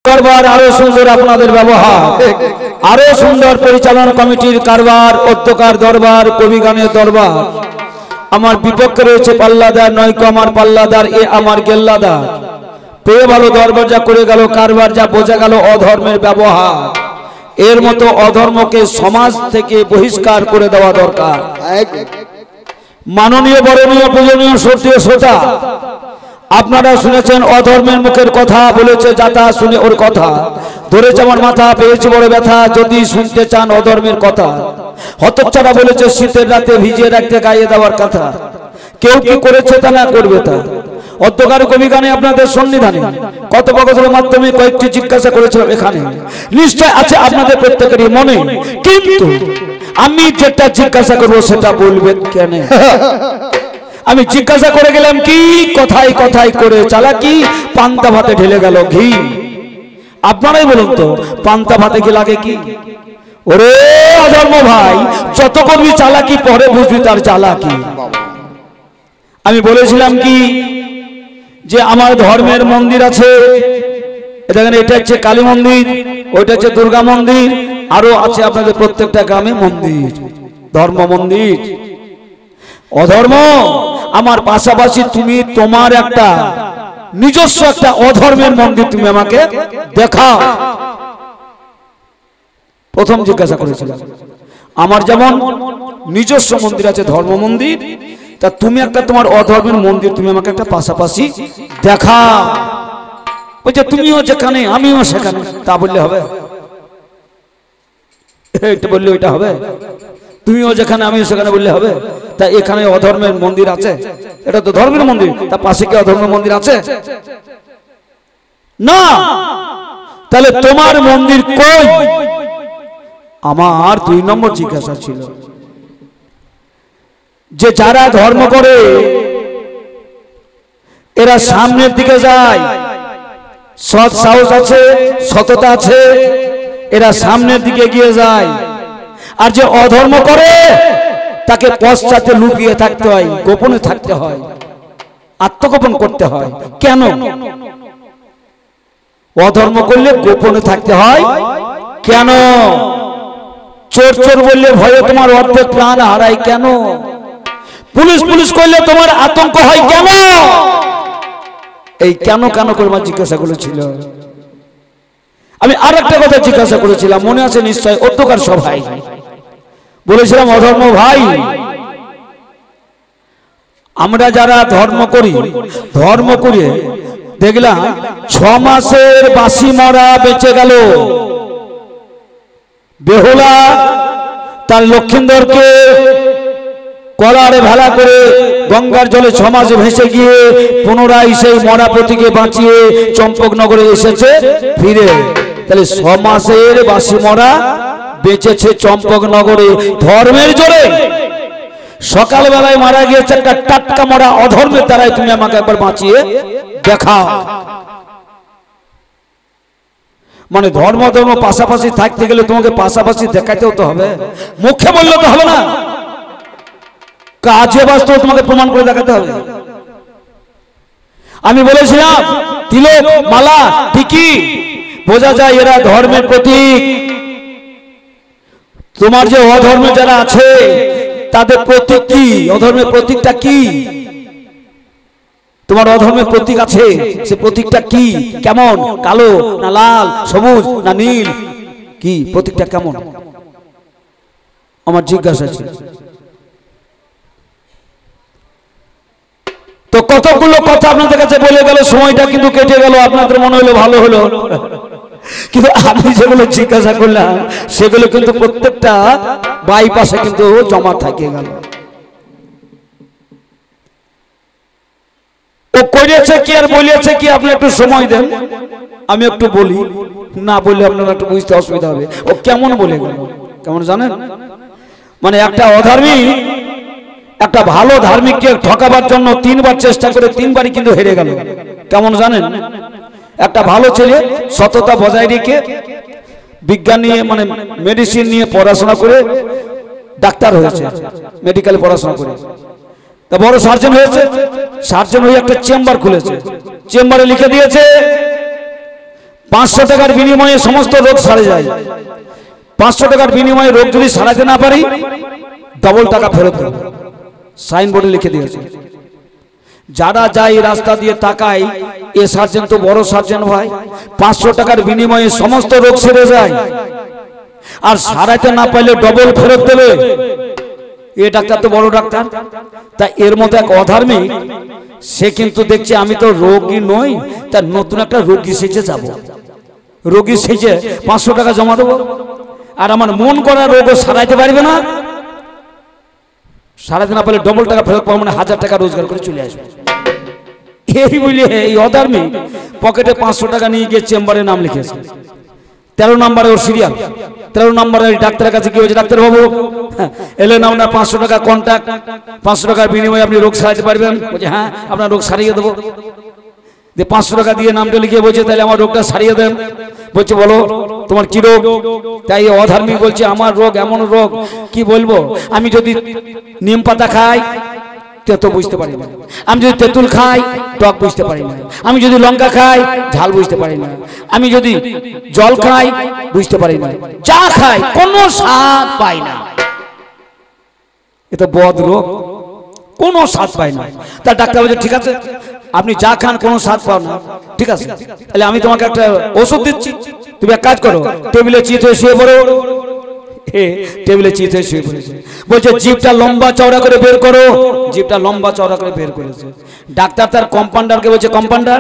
দরবার আরো সুন্দর, আপনাদের ব্যবহার আরো সুন্দর, পরিচালনা কমিটির কারবার, অধ্যকার দরবার, কবি গানের দরবার। আমার বিপক্ষে রয়েছে পাল্লাদার, নয়কো আমার পাল্লাদার, এ আমার গেল্লাদার। পেয়ে ভালো দরবার যা করে গেল কারবার, যা বোঝা গেল অধর্মের ব্যবহার। এর মতো অধর্মকে সমাজ থেকে বহিষ্কার করে দেওয়া দরকার। মাননীয় বরণীয় পূজনীয় সত্যি শ্রোতা, আপনারা শুনেছেন অধর্মের মুখের কথা, বলেছে যাতা শুনে ওর কথা, ধরেছে আমার মাথা, পেয়েছে বড় ব্যথা, যদি শুনতে চান অধর্মের কথা। হতচ্ছাড়া বলেছে শীতের রাতে ভিজিয়ে রাখতে গায়ে দেওয়ার কথা, কেউ কি করেছে তা না করবে তা। অধ্যকার কবি গানে আপনাদের সন্নিধানে কথোপকথনের মাধ্যমে কয়েকটি জিজ্ঞাসা করেছিলাম, এখানে নিশ্চয় আছে আপনাদের প্রত্যেকেরই মনে, কিন্তু আমি যেটা জিজ্ঞাসা করবো সেটা বলবেন কেন? আমি জিজ্ঞাসা করে গেলাম কি, কথাই কথাই করে চালাকি, পান্তা ভাতে ঢেলে গেল ঘি। আপনারাই বলুন তো, পান্তা ভাতে কি লাগে কি? ওরে অধর্ম ভাই, যত করবি চালাকি পরে বুঝবি তার চালাকি। আমি বলেছিলাম কি যে আমার ধর্মের মন্দির আছে, দেখেন এটা হচ্ছে কালী মন্দির, ওইটা হচ্ছে দুর্গা মন্দির, আরো আছে আপনাদের প্রত্যেকটা গ্রামে মন্দির, ধর্ম মন্দির। অধর্ম আমার পাশাপাশি তুমি তোমার একটা নিজস্ব একটা অধর্মের মন্দির তুমি আমাকে দেখাও। প্রথম জিজ্ঞাসা করেছিলাম, আমার যেমন নিজস্ব মন্দির আছে ধর্ম মন্দির, তা তুমি একটা তোমার অধর্মের মন্দির তুমি আমাকে একটা পাশাপাশি দেখাও। বলছে তুমিও যেখানে আমিও সেখানে, তা বললে হবে? এটা বললে ওইটা হবে? তুমিও যেখানে আমিও সেখানে বললে হবে? তা এখানে অধর্মের মন্দির আছে, এটা তো ধর্মের মন্দির, তা পাশে কি অধর্মের মন্দির আছে? না। তাহলে তোমার মন্দির কই? আমার 2 নম্বর জিজ্ঞাসা ছিল যে যারা ধর্ম করে এরা সামনের দিকে যায়, সৎ সাহস আছে, সততা আছে, এরা সামনের দিকে এগিয়ে যায়। আর যে অধর্ম করে তাকে পশ্চাতে লুকিয়ে থাকতে হয়, গোপনে থাকতে হয়, আত্মগোপন করতে হয়। কেন? অধর্ম করলে গোপনে থাকতে হয় কেন? চোর চোর বললে ভয়ে তোমার অর্ধেক প্রাণ হারায় কেন? পুলিশ পুলিশ করলে তোমার আতঙ্ক হয় কেন? এই কেন কেন করে আমার জিজ্ঞাসা করেছিল। আমি আর একটা কথা জিজ্ঞাসা করেছিলাম, মনে আছে নিশ্চয়, অধ্যকার সভায় বলেছিলাম, অধর্ম ভাই, আমরা যারা ধর্ম করি, ধর্ম করে দেখলাম 6 মাসের বাসি মরা বেঁচে গেল। বেহুলা তার লক্ষিন্দরকে কলারে ভেলা করে গঙ্গার জলে 6 মাস ভেসে গিয়ে পুনরায় সেই মরা পতিকে বাঁচিয়ে চম্পকনগরে এসেছে ফিরে। তাহলে 6 মাসের বাসি মরা বেঁচেছে চম্পকনগরে ধর্মের জোরে। সকালবেলায় মারা গিয়েছে একটা টাটকা মরা অধর্মের দ্বারাই তুমি আমাকে একবার বাঁচিয়ে দেখাও। মানে ধর্ম ধর্ম পাশাপাশি থাকতে গেলে তোমাকে পাশাপাশি দেখাতেও তো হবে, মুখে বললে তো হবে না, কাজে বাস্তব তোমাকে প্রমাণ করে দেখাতে হবে। আমি বলেছিলাম তিলক মালা টিকি বোঝা যায় এরা ধর্মের প্রতীক। তোমার যে অধর্মে যারা আছে তাদের প্রতীক কি? অধর্মের প্রতীকটা কি? তোমার অধর্মের প্রতীক আছে, সে প্রতীকটা কি? কেমন? কালো না লাল, সবুজ না নীল? কি প্রতীকটা কেমন? আমার জিজ্ঞাসা ছিল। তো কতগুলো কথা আপনাদের কাছে বলে গেল, সময়টা কিন্তু কেটে গেল, আপনাদের মনে হলো ভালো হলো, কিন্তু আমি যেগুলো জিজ্ঞাসা করলাম সেগুলো কিন্তু প্রত্যেকটা বাইপাসে কিন্তু জমা থাকে গেল। ও করেছে কি আর বলেছে কি, আপনি একটু সময় দেন, আমি একটু বলি, না বললে আপনারা একটু বুঝতে অসুবিধা হবে। ও কেমন বলে গেল, কেমন জানেন? মানে একটা অধর্মী একটা ভালো ধার্মিককে ঠকাবার জন্য 3 বার চেষ্টা করে 3 বারই কিন্তু হেরে গেল। কেমন জানেন? একটা ভালো ছেলে সততা বজায় রেখে বিজ্ঞান নিয়ে মানে মেডিসিন নিয়ে পড়াশোনা করে ডাক্তার হয়েছে, মেডিকেলে পড়াশোনা করে, তা বড় সার্জন হয়েছে। সার্জন হয়ে একটা চেম্বার খুলেছে, চেম্বারে লিখে দিয়েছে 500 টাকার বিনিময়ে সমস্ত রোগ সারে যায়। 500 টাকার বিনিময়ে রোগ যদি সারাতে না পারি ডবল টাকা ফেরত দেব, সাইনবোর্ডে লিখে দিয়েছে। যারা যায় রাস্তা দিয়ে তাকায়, এ সার্জেন তো বড় সার্জেন ভাই, 500 টাকার বিনিময়ে সমস্ত রোগ সেরে যায়, আর সারাতে না পাইলে ডবল ফেরত দেবে। এ ডাক্তার তো বড় ডাক্তার। তা এর মধ্যে এক অধার্মিক, সে কিন্তু দেখছে আমি তো রোগী নই, তার নতুন একটা রোগী সেজে যাব, রোগী সেজে 500 টাকা জমা দেবো, আর আমার মন করা রোগও সারাইতে পারবে না, সারাতে না পারলে ডবল টাকা ফেরত পাবো, মানে 1000 টাকা রোজগার করে চলে আসবে। এই বলে এই অধার্মিক পকেটে 500 টাকা নিয়ে গিয়ে চেম্বারে নাম লিখেছে। 13 নম্বরে ওর সিরিয়াল, 13 নম্বরে ডাক্তারের কাছে কি হয়েছে, ডাক্তার বাবু এলেন আপনার 500 টাকা কন্ট্যাক্ট, 500 টাকার বিনিময়ে আপনি রোগ সারাতে পারবেন? বলছে হ্যাঁ, আপনার রোগ সারিয়ে দেবো। 500 টাকা দিয়ে নামটা লিখে বলছে তাহলে আমার রোগটা সারিয়ে দেন। বলছে বলো তোমার কি রোগ? তাই অধার্মিক বলছে আমার রোগ এমন রোগ কি বলবো, আমি যদি নিম পাতা খাই তেতো বুঝতে পারি না, আমি যদি তেঁতুল খাই টক বুঝতে পারি না, আমি যদি লঙ্কা খাই ঝাল বুঝতে পারি না, আমি যদি জল খাই বুঝতে পারি না, চা খাই কোনো স্বাদ পাই না। এটা বদ রোগ, কোনো স্বাদ পাই না। তা ডাক্তার বলছে ঠিক আছে আপনি যা খান কোনো স্বাদ পাও না, ঠিক আছে তাহলে আমি তোমাকে একটা ওষুধ দিচ্ছি, তুমি এক কাজ করো টেবিলে চিত হয়ে শুয়ে পড়ো। টেবিলে চিত হয়ে শুয়ে পড়েছে, বলছে জিভটা লম্বা চওড়া করে বের করো, জিভটা লম্বা চওড়া করে বের করেছে। ডাক্তার তার কম্পাউন্ডারকে বলছে কম্পাউন্ডার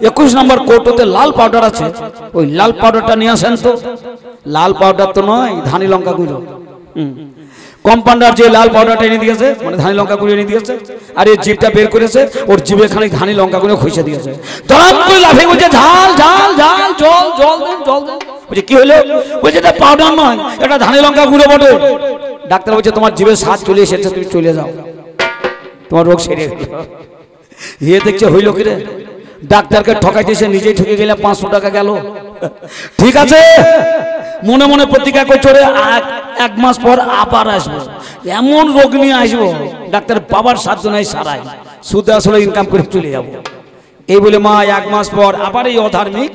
21 নম্বর কোটোতে লাল পাউডার আছে, ওই লাল পাউডারটা নিয়ে আসেন তো। লাল পাউডার তো নয়, ধানি লঙ্কা গুঁড়ো। কম্পাউন্ডার যে লাল পাউডারটা এনে দিয়েছে, মানে ধানি লঙ্কা গুঁড়ো এনে দিয়েছে, আর এই জিভটা বের করেছে, ওর জিভে খানিক ধানি লঙ্কা গুঁড়ো খুঁজে দিয়েছে। দরাম করে লাফিয়ে বলছে ঝাল ঝাল ঝাল, জল জল দেন জল দেন। বলছে কি হলো? বলছে এটা পাউডার নয়, এটা ধানি লঙ্কা গুঁড়ো বটে। ডাক্তার বলছে তোমার জিভে স্বাদ চলে এসেছে, তুমি চলে যাও, তোমার রোগ সেরে গেল। ইয়ে দেখছে হইল কি রে, ডাক্তারকে ঠকাইতেছে, নিজেই ঠকে গেলে 500 টাকা গেল। ঠিক আছে মনে মনে প্রতিজ্ঞা করছে রে 1 মাস পর আবার আসবো, এমন রোগ নিয়ে আসবো ডাক্তার বাবার সাধ্য নাই সারাই, সুদে আসলে ইনকাম করে চলে যাবো। এই বলে মা 1 মাস পর আবার এই অধার্মিক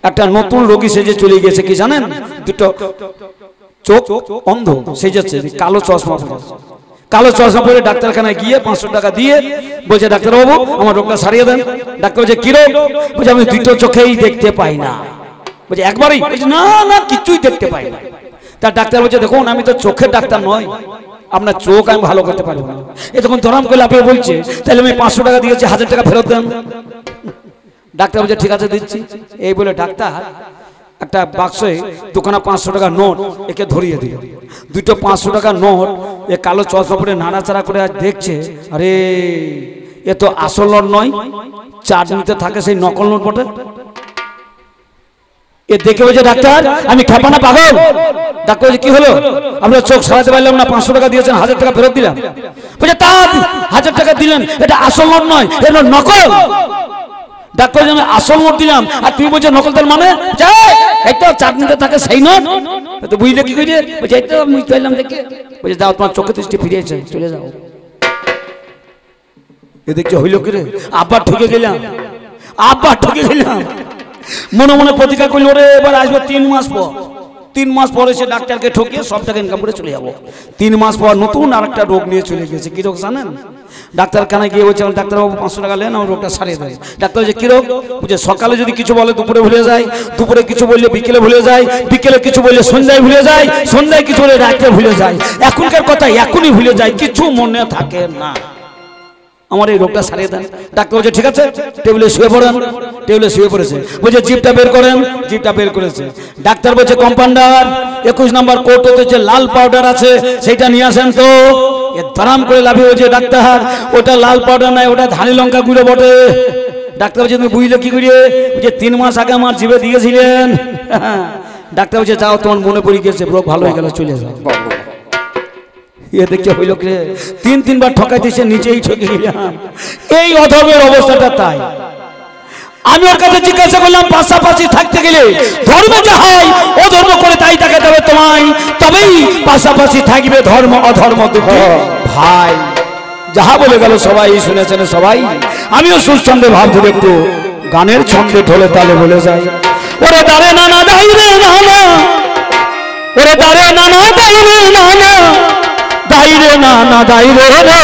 একটা নতুন রোগী সেজে চলে গেছে। কি জানেন, দুটো চোখ অন্ধ সেজেছে, কালো চশমা পরেছে। কালো চশমা পরে ডাক্তারখানায় গিয়ে 500 টাকা দিয়ে বলছে ডাক্তার বাবু আমার রোগটা সারিয়ে দেন। ডাক্তার বলছে কি রোগ? বলছে আমি দুটো চোখেই দেখতে পাই না। বলছে একবারই? বলছে না না কিছুই দেখতে পাই না। তার ডাক্তার বলছে দেখুন আমি তো চোখের ডাক্তার নয়, আপনার চোখ আমি ভালো করতে পারবো না। এ তখন ধরাম করে লাফিয়ে বলছে তাহলে আমি 500 টাকা দিয়েছি, 1000 টাকা ফেরত দেন। ডাক্তার বলছে ঠিক আছে দিচ্ছি। এই বলে ডাক্তার একটা বাক্সে দোকানে 500 টাকা নোট একে ধরিয়ে দিল। দুটো 500 টাকার নোট এ কালো চশমা পরে নাড়াচাড়া করে আজ দেখছে, আরে এ তো আসল নোট নয়, চাটনিতে থাকে সেই নকল নোট বটে। এ দেখে বলছে ডাক্তার আমি খেপা না পাগল? ডাক্তার বলছে কি হলো? আপনার চোখ সারাতে পারলাম না, 500 টাকা দিয়েছেন, 1000 টাকা ফেরত দিলাম। বলছে তা 1000 টাকা দিলেন, এটা আসল নোট নয়, এটা নকল। ডাক্তার আমি আসল নোট দিলাম আর তুমি বলছো নকল, তার মানে এই তো চাটনিতে থাকে সেই নোট, তো বুঝলে কি করে? বলছে এই তো বুঝতে পারলাম দেখে। বলছে যাও তোমার চোখে দৃষ্টি ফিরিয়েছে, চলে যাও। এ দেখছে হইল কি রে, আবার ঠকে গেলাম, আবার ঠকে গেলাম। মনে মনে প্রতিজ্ঞা করলো রে এবার আসবো 3 মাস পর। 3 মাস পরে সে ডাক্তারকে ঠকিয়ে সব টাকা ইনকাম করে চলে যাবো। 3 মাস পর নতুন আরেকটা রোগ নিয়ে চলে গেছে। কি রোগ জানেন? ডাক্তারখানায় গিয়ে বলছে ডাক্তারবাবু 500 টাকা নেন, আমার রোগটা সারিয়ে দেয়। ডাক্তার বলছে কি রোগ? বলছে সকালে যদি কিছু বলে দুপুরে ভুলে যায়, দুপুরে কিছু বললে বিকেলে ভুলে যায়, বিকেলে কিছু বললে সন্ধ্যায় ভুলে যায়, সন্ধ্যায় কিছু বলে রাতে ভুলে যায়, এখনকার কথা এখনই ভুলে যায়, কিছু মনে থাকে না, আমার এই রোগটা সারিয়ে দেন। ডাক্তার বলছে ঠিক আছে টেবিলে শুয়ে পড়েন। টেবিলে শুয়ে পড়েছে, বলছে জিভটা বের করেন। জিভটা বের করেছে। ডাক্তার বলছে কম্পাউন্ডার 21 নম্বর কোটোতে যে লাল পাউডার আছে সেটা নিয়ে আসেন তো। এ ধরাম করে লাফিয়ে বলছে ডাক্তার ওটা লাল পাউডার নয়, ওটা ধানি লঙ্কা গুঁড়ো বটে। ডাক্তার বলছে তুমি বুঝলে কি করে? বলছে 3 মাস আগে আমার জিভে দিয়েছিলেন। ডাক্তার বলছে যাও তোমার মনে পড়ে গেছে, রোগ ভালো হয়ে গেল, চলে যাও। এ দেখে হইল কি 3 বার ঠকাইতেছে, নিচেই ঠকে গেলাম। এই অধমের অবস্থাটা তাই। আমি ওর কাছে জিজ্ঞাসা করলাম পাশাপাশি থাকতে গেলে ধর্মে যা হয় অধর্ম করে তাই তাকে দেবে তোমায়, তবেই পাশাপাশি থাকবে ধর্ম অধর্ম দুটো ভাই। যাহা বলে গেল সবাই শুনেছেন সবাই। আমিও সুর ছন্দে ভাবছি একটু গানের ছন্দে ঢোলে তালে বলে যাই। ওরে দাঁড়ে নানা দাইরে নানা, ওরে দাঁড়ে নানা দাইরে নানা, দাইরে নানা দাইরে রে,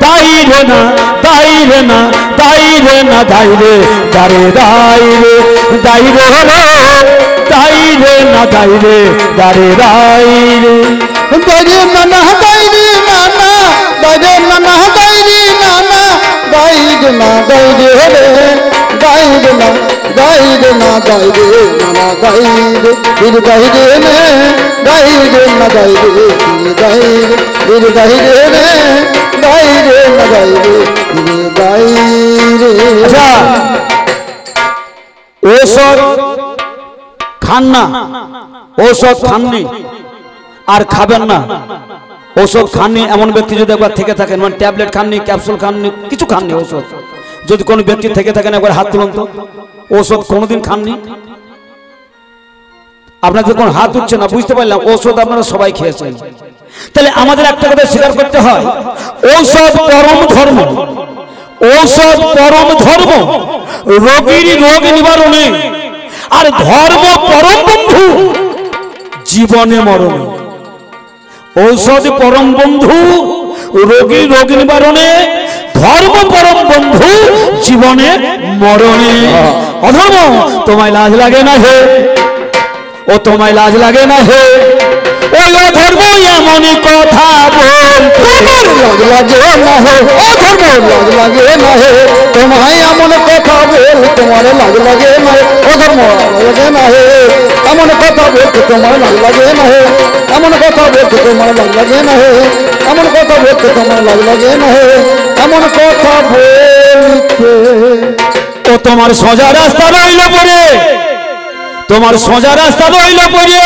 দাইরে না দাইরে না দাইরে না দাইরে, দাঁড়ে দাইরে দাইরে রে, দাইরে না দাইরে, দাঁড়ে দাইরে, দাইরে নানা দাইরে নানা, দাইরে নানা দাইরে নানা, দাইরে না দাইরে রে, দাইরে না দাইরে না দাইরে নানা দাইরে, দিল দাইরে নে, দাইরে না দাইরে, দিল দাইরে, দিল দাইরে নে, দাইরে না দাইরে, দিল দাইরে। আচ্ছা ঔষধ খান না, ঔষধ খাননি আর খাবেন না, ঔষধ খাননি এমন ব্যক্তি যদি একবার থেকে থাকেন, মানে ট্যাবলেট খাননি, ক্যাপসুল খাননি, কিছু খাননি ঔষধ, যদি কোনো ব্যক্তি থেকে থাকেন একবার হাত তুলুন তো। ঔষধ কোনোদিন খাননি? আপনাদের কোন হাত উঠছে না, বুঝতে পারলাম ঔষধ আপনারা সবাই খেয়েছেন। তাহলে আমাদের একটা কথা স্বীকার করতে হয়, ঔষধ পরম ধর্ম, ঔষধ পরম ধর্ম, রোগীর রোগ নিবারণে, আর ধর্ম পরম বন্ধু জীবনে মরণে। ঔষধ পরম বন্ধু রোগীর রোগ নিবারণে, ধর্ম পরম বন্ধু জীবনে মরণে। অধর্ম তোমায় লাজ লাগে না হে, ও তোমায় লাজ লাগে না হে, ওই অধর্ম এমনই কথা বলতে লাজ লাগে না হে, অধর্ম লাজ লাগে না হে, তোমায় এমন কথা বল, তোমার লাজ লাগে না হে, অধর্ম লাগে না হে, এমন কথা বলতে তোমার লাজ লাগে না হে, এমন কথা বলতে তোমার লাজ লাগে না হে, এমন কথা বলতে তোমার লাজ লাগে না হে, এমন কথা বলতে। ও তোমার সোজা রাস্তা রইল পড়ে, তোমার সোজা রাস্তা রইল পড়ে,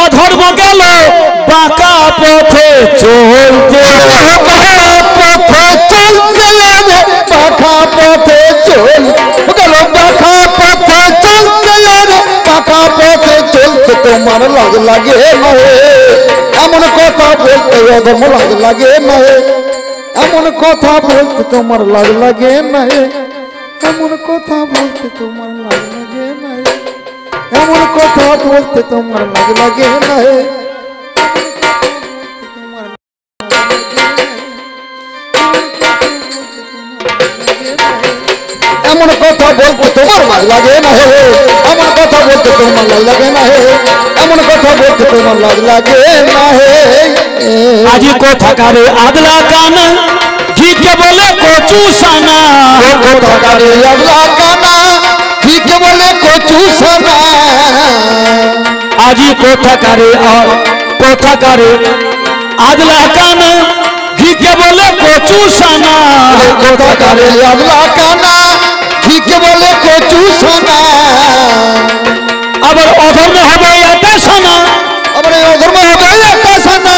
অধর্ম গেল বাঁকা পথে চলতে, পথে চলতে যাবে, পাখা পথে চল গেল, পাখা পথে চলতে যাবে, পাখা পথে চলতে তোমার লাজ লাগে না হে, এমন কথা বলতে অধর্ম লাজ লাগে না হে, এমন কথা বলতে তোমার লাজ লাগে না হে, এমন কথা বলতে তোমার লাজ লাগে না হে, এমন কথা বলতে তোমার লাজ লাগে না হে, এমন কথা বলতে তোমার লাজ লাগে না হে, এমন কথা বলতে তোমার লাজ লাগে না হে, এমন কথা বলতে তোমার লাজ লাগে না হে। আজি কোথাকারে আগলা কানা, ঘিকে বলে কচু সানা, কোথাকারে আগলা কানা, ঘিকে বলে কচু সানা, আজি কোথাকারে কোথাকারে আগলা কানা, ঘিকে বলে কচু সানা, কোথাকারে আগলা কানা, ঘিকে বলে কচু সানা, আবার অধর্ম হবে আটা সানা, আবার অধর্ম হবে একটা সানা,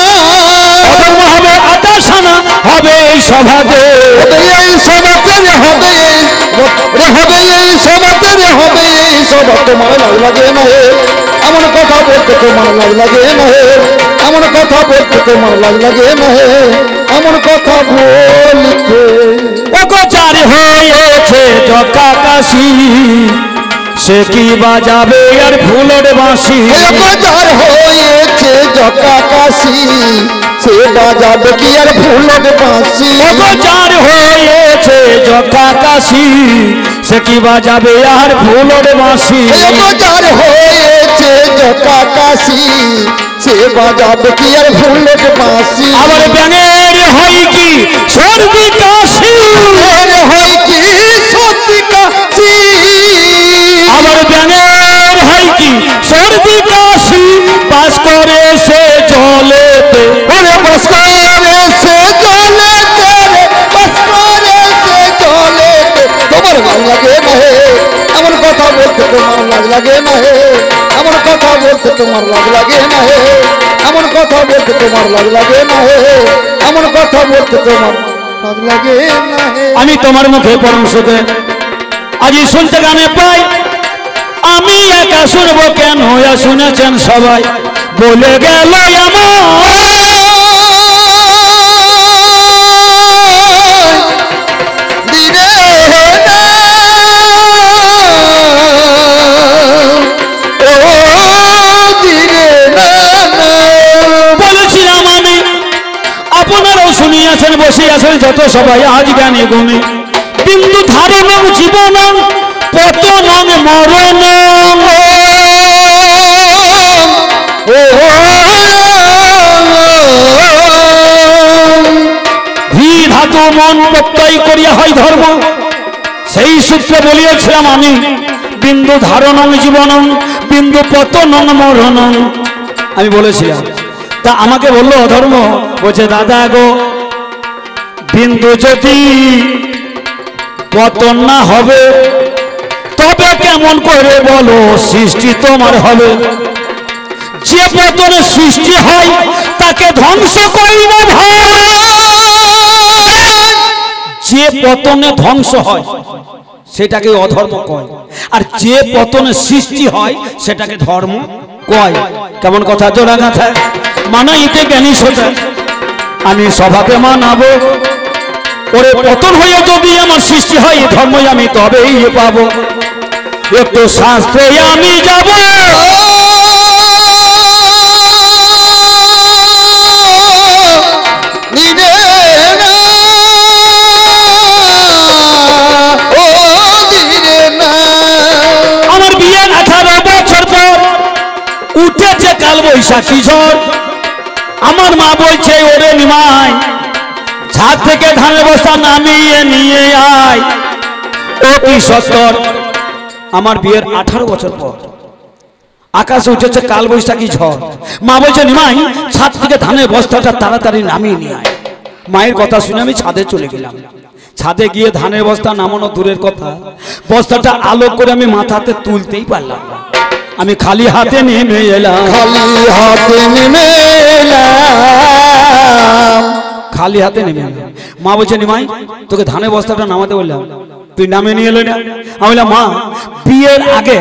অধর্ম হবে আটা সানা, হবে এই সভাতে, এই সভাতে হবে, হবে এই সভাতে হবে, এই সভা তোমার লাজ লাগে না হে, এমন কথা বলতে তোমার লাজ লাগে না হে, এমন কথা বলতে তোমার লাজ লাগে না হে, এমন কথা বলতে। অগোচার হয়েছে জকা কাশি, সে কি বাজাবে আর ফুলের বাঁশি, অগোচার হয়েছে জকা কাশি, সে বাজাবে কি আর ফুলের বাঁশি, অগোচার হয়েছে জকা কাশি, সে কি বাজাবে আর ফুলের বাঁশি, অগোচার হয়েছে জকা কাশি, সে বাজাবে কি আর ফুলের বাঁশি, আবার ব্যাঙের হয় কি সর্দি কাশি, হয় কি সত্যি কাশি, আবার ব্যাঙের হয় কি সর্দি কাশি, বাস করে সে জলেতে, ওরে বাস করে সে জলেতে, বাস করে সে জলেতে, তোমার লাজ লাগে না হে, এমন কথা বলতে তোমার লাজ লাগে না হে, এমন কথা বলতে তোমার লাজ লাগে না হে, এমন কথা বলতে তোমার লাজ লাগে না হে, এমন কথা বলতে তোমার লাজ লাগে না হে। আমি তোমার মুখে পরম সুখে আজি শুনতে গানে পাই, আমি একা শুনবো কেন, শুনেছেন সবাই, বলে গেল দিনে বসে আছেন যত সবাই আজ জ্ঞানী গুণী বিন্দু ধারণং জীবনং পতনং মরণং ভি ধাতু মন প্রত্যয় করিয়া হয় ধর্ম। সেই সূত্রে বলিয়াছিলাম আমি বিন্দু ধারণং জীবনং বিন্দু পতনং মরণং আমি বলেছিলাম। তা আমাকে বললো অধর্ম, বলছে দাদা গো বিন্দু যদি পতন না হবে তবে কেমন করে বলো সৃষ্টি তোমার হবে? যে পতনে সৃষ্টি হয় তাকে ধ্বংস করি না ভাই। যে পতনে ধ্বংস হয় সেটাকে অধর্ম কয়, আর যে পতনে সৃষ্টি হয় সেটাকে ধর্ম কয়। কেমন কথা জোড়া গাথা মানাইতে জ্ঞানী সোজা আমি স্বভাবে মানাবো। ওরে পতন হয়ে যদি আমার সৃষ্টি হয় এই ধর্মই আমি তবেই পাবো। একটু শাস্ত্রে আমি যাব আমার বিয়ে 18 বছর পর উঠেছে কাল বৈশাখী ঝড়। আমার মা বলছে ওরে নিমাই ছাদ থেকে ধানের বস্তা নামিয়ে নিয়ে আয়। ও কি সত্তর আমার বিয়ের 18 বছর পর আকাশে উঠেছে কাল বৈশাখী ঝড়। মা বলছে নিমাই ছাদ থেকে ধানের বস্তাটা তাড়াতাড়ি নামিয়ে নিয়ে আয়। মায়ের কথা শুনে আমি ছাদে চলে গেলাম। ছাদে গিয়ে ধানের বস্তা নামানো দূরের কথা, বস্তাটা আলো করে আমি মাথাতে তুলতেই পারলাম না। আমি খালি হাতে নেমে এলাম, খালি হাতে নেমে এলাম, খালি হাতে নেমে এলাম। মা বলছে নিমাই তোকে ধানের বস্তাটা নামাতে বললাম তুই নামে নিয়ে এলো না। আমি বললাম মা বিয়ের আগে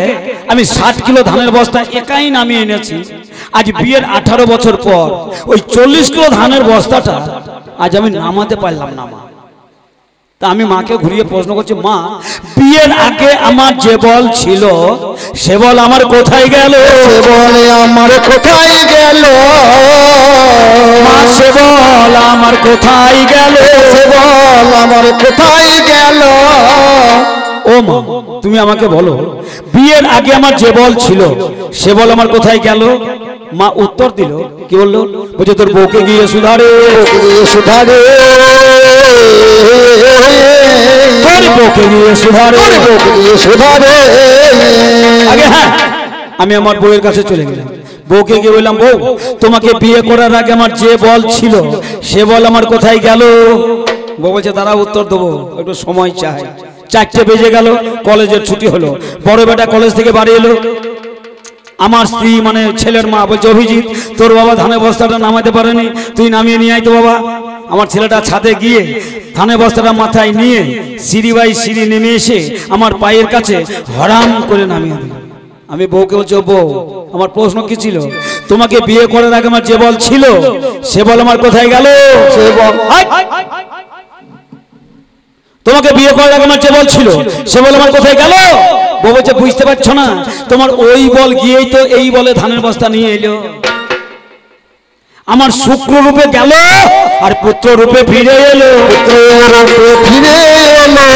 আমি 60 কিলো ধানের বস্তা একাই নামিয়ে এনেছি। আজ বিয়ের 18 বছর পর ওই 40 কিলো ধানের বস্তাটা আজ আমি নামাতে পারলাম না মা। তা আমি মাকে ঘুরিয়ে প্রশ্ন করছি মা বিয়ের আগে আমার যে বল ছিল সে বল আমার কোথায় গেল? সে বলে আমার কোথায় গেল? মা সে বল আমার কোথায় গেল? সে বল আমার কোথায় গেল? ও মা তুমি আমাকে বলো বিয়ের আগে আমার যে বল ছিল সে বল আমার কোথায় গেল? মা উত্তর দিল কি বললো? বলছে তোর বউকে গিয়ে সুধারে, সুধারে, তোর বউকে গিয়ে সুধারে, সুধারে। আগে হ্যাঁ আমি আমার বউয়ের কাছে চলে গেলাম। বউকে গিয়ে বললাম বউ তোমাকে বিয়ে করার আগে আমার যে বল ছিল সে বল আমার কোথায় গেল? বউ বলছে তারা উত্তর দেবো একটু সময় চাই। 4টে বেজে গেল, কলেজের ছুটি হলো। বড় বেটা কলেজ থেকে বাড়ি এলো। আমার স্ত্রী মানে ছেলের মা বলছে অভিজিৎ তোর বাবা ধানের বস্তাটা নামাতে পারেনি, তুই নামিয়ে নিয়ে আয় তো বাবা। আমার ছেলেটা ছাদে গিয়ে ধানের বস্তাটা মাথায় নিয়ে সিঁড়ি বাই সিঁড়ি নেমে এসে আমার পায়ের কাছে হরাম করে নামিয়ে দিল। আমি বউকে বলছি বউ আমার প্রশ্ন কি ছিল? তোমাকে বিয়ে করার আগে আমার যে বল ছিল সে বল আমার কোথায় গেল? সে বল তোমাকে বিয়ে করার আগে আমার যে বল ছিল সে বল আমার কোথায় গেল? বউ বলছে বুঝতে পারছো না তোমার ওই বল গিয়েই তো এই বলে ধানের বস্তা নিয়ে এলো। আমার শুক্র রূপে গেল আর পুত্র রূপে ফিরে এলো, ফিরে এলো।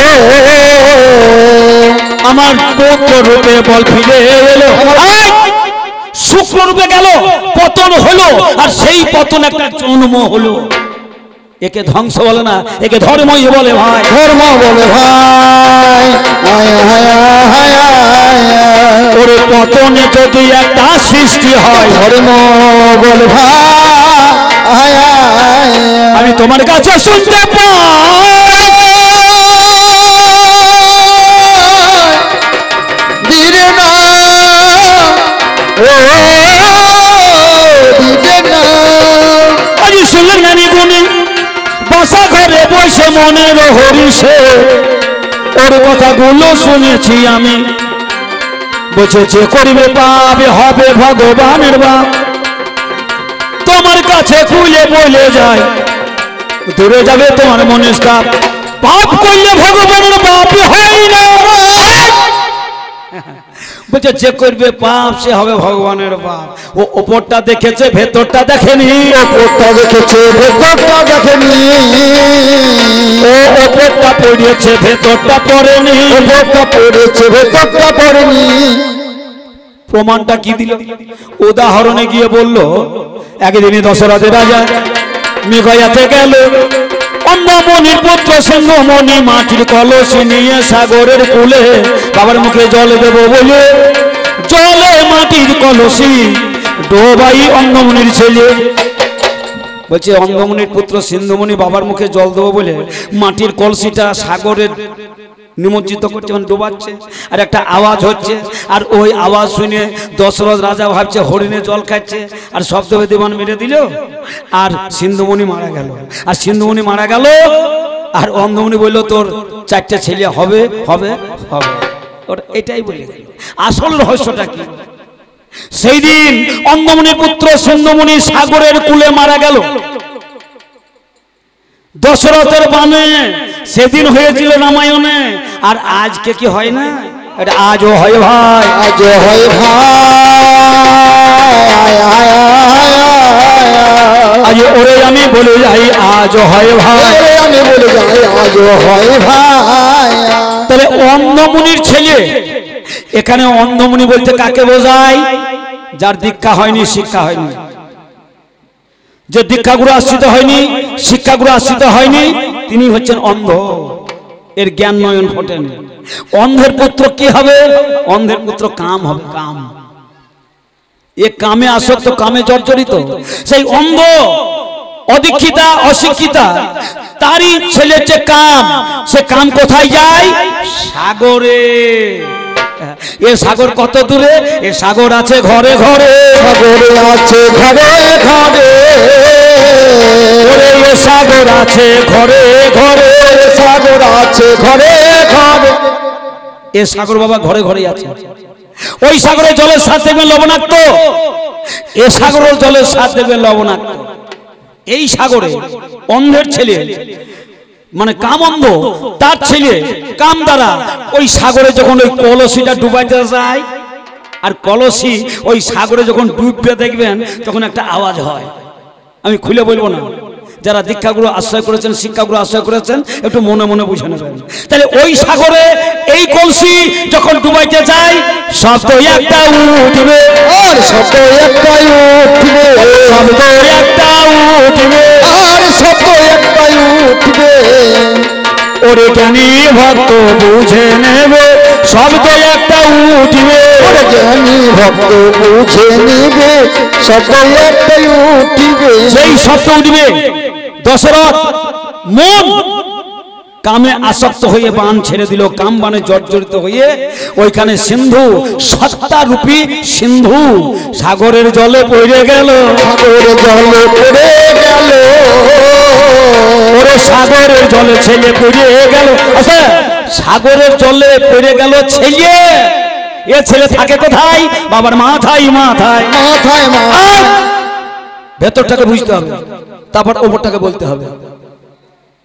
আমার পুত্র রূপে বল ফিরে এলো। শুক্র রূপে গেল পতন হলো আর সেই পতন একটা জন্ম হলো। একে ধ্বংস বলে না, একে ধর্মই বলে ভাই, ধর্ম বলে ভাই। ওর পতনে যদি একটা সৃষ্টি হয় ধর্ম বলে ভাই। আমি তোমার কাছে শুনতে পাই দিরে না, ও দিরে না। আজ শুনলেন জ্ঞানী গুণী বাসা ঘরে বসে মনের হরিষে ওর কথাগুলো শুনেছি আমি। বলছে যে করবে পাবে হবে ভগবানের বাপ। তোমার কাছে খুলে বলে যায় দূরে যাবে তোমার মনের তাপ। পাপ করলে ভগবানের বাপ হয় না। বলছে যে করবে পাপ সে হবে ভগবানের বাপ। ও ওপরটা দেখেছে ভেতরটা দেখেনি, ওপরটা দেখেছে ভেতরটা দেখেনি, ও ওপরটা পড়িয়েছে ভেতরটা পড়েনি, ওপরটা পড়েছে ভেতরটা পড়েনি। প্রমাণটা কি দিল? উদাহরণে গিয়ে বলল, একদিনই দশরথের রাজা মেঘয়াতে গেল, অন্নমণির পুত্র সিংহমণি মাটির কলসি নিয়ে সাগরের কূলে বাবার মুখে জল দেব বলে জলে মাটির কলসি ডোবাই অন্নমণির ছেলে। বলছে অন্নমণির পুত্র সিন্ধুমণি বাবার মুখে জল দেবো বলে মাটির কলসিটা সাগরের নিমজ্জিত করছে, মানে ডোবাচ্ছে, আর একটা আওয়াজ হচ্ছে, আর ওই আওয়াজ শুনে দশরথ রাজা ভাবছে হরিণে জল খাচ্ছে, আর শব্দবেদীবান মেরে দিল, আর সিন্ধুমণি মারা গেল। আর সিন্ধুমণি মারা গেল, আর অন্ধমণি বলল তোর 4টে ছেলে হবে হবে হবে। ওটা এটাই বলে গেল। আসল রহস্যটা কি? সেই দিন অন্ধমণির পুত্র সিন্ধুমণি সাগরের কূলে মারা গেল দশরথের বাণে, সেদিন হয়েছিল রামায়ণে। আর আজকে কি হয় না? এটা আজও হয় ভাই, আজও হয় ভাই, আজ ওরে আমি বলে যাই আজও হয় ভাই, আমি বলে যাই আজও হয় ভাই। তাহলে অন্ধমুনির ছেলে, এখানে অন্ধমুনি বলতে কাকে বোঝায়? যার দীক্ষা হয়নি, শিক্ষা হয়নি, যে দীক্ষাগুরু আশ্রিত হয়নি, শিক্ষাগুরু আশ্রিত হয়নি, তিনি হচ্ছেন অন্ধ, এর জ্ঞান নয়ন ফোটেনি। অন্ধের পুত্র কি হবে? অন্ধের পুত্র কাম হবে, কাম। এ কামে আসক্ত, কামে জর্জরিত। সেই অন্ধ, অদীক্ষিতা, অশিক্ষিতা, তারই ছেলে যে কাম, সে কাম কোথায় যায়? সাগরে। এ সাগর কত দূরে? এ সাগর আছে ঘরে ঘরে, সাগরে আছে ঘরে ঘরে, এ সাগর আছে ঘরে ঘরে, সাগর আছে ঘরে ঘরে। এ সাগর বাবা ঘরে ঘরে আছে। ওই সাগরের জলের স্বাদ দেবে লবণাক্ত, এ সাগরের জলের স্বাদ দেবে লবণাক্ত। এই সাগরে অন্ধের ছেলে, মানে কাম অন্ধ, তার ছেলে কাম দ্বারা ওই সাগরে যখন ওই কলসিটা ডুবাইতে যায়, আর কলসি ওই সাগরে যখন ডুববে দেখবেন তখন একটা আওয়াজ হয়। আমি খুলে বলবো না, যারা দীক্ষাগুলো আশ্রয় করেছেন, শিক্ষাগুলো আশ্রয় করেছেন, একটু মনে মনে বুঝে নেবেন। তাহলে ওই সাগরে এই কলসি যখন ডুবাইতে যায়, শব্দ একটা উঠবে, আর শব্দ একটাই উঠবে, শব্দ একটা উঠবে, আর শব্দ একটাই উঠবে। ওরে জ্ঞানী ভক্ত বুঝে নেবে, শব্দ একটা উঠবে, ওরে জ্ঞানী ভক্ত বুঝে নিবে, শব্দ একটাই উঠবে। সেই শব্দ উঠবে। দশরথ মন কামে আসক্ত হয়ে বান ছেড়ে দিল, কাম বানে জর্জরিত হয়ে ওইখানে সিন্ধু, সত্তা রূপী সিন্ধু সাগরের জলে পড়ে গেল, সাগরের জলে পড়ে গেল, ওরে সাগরের জলে ছেলে পড়ে গেল। আচ্ছা, সাগরের জলে পড়ে গেল ছেলে, এ ছেলে থাকে কোথায়? বাবার মাথায়, মাথায় মাথায় মাথায়। ভেতরটাকে বুঝতে হবে, তারপর ওপরটাকে বলতে হবে।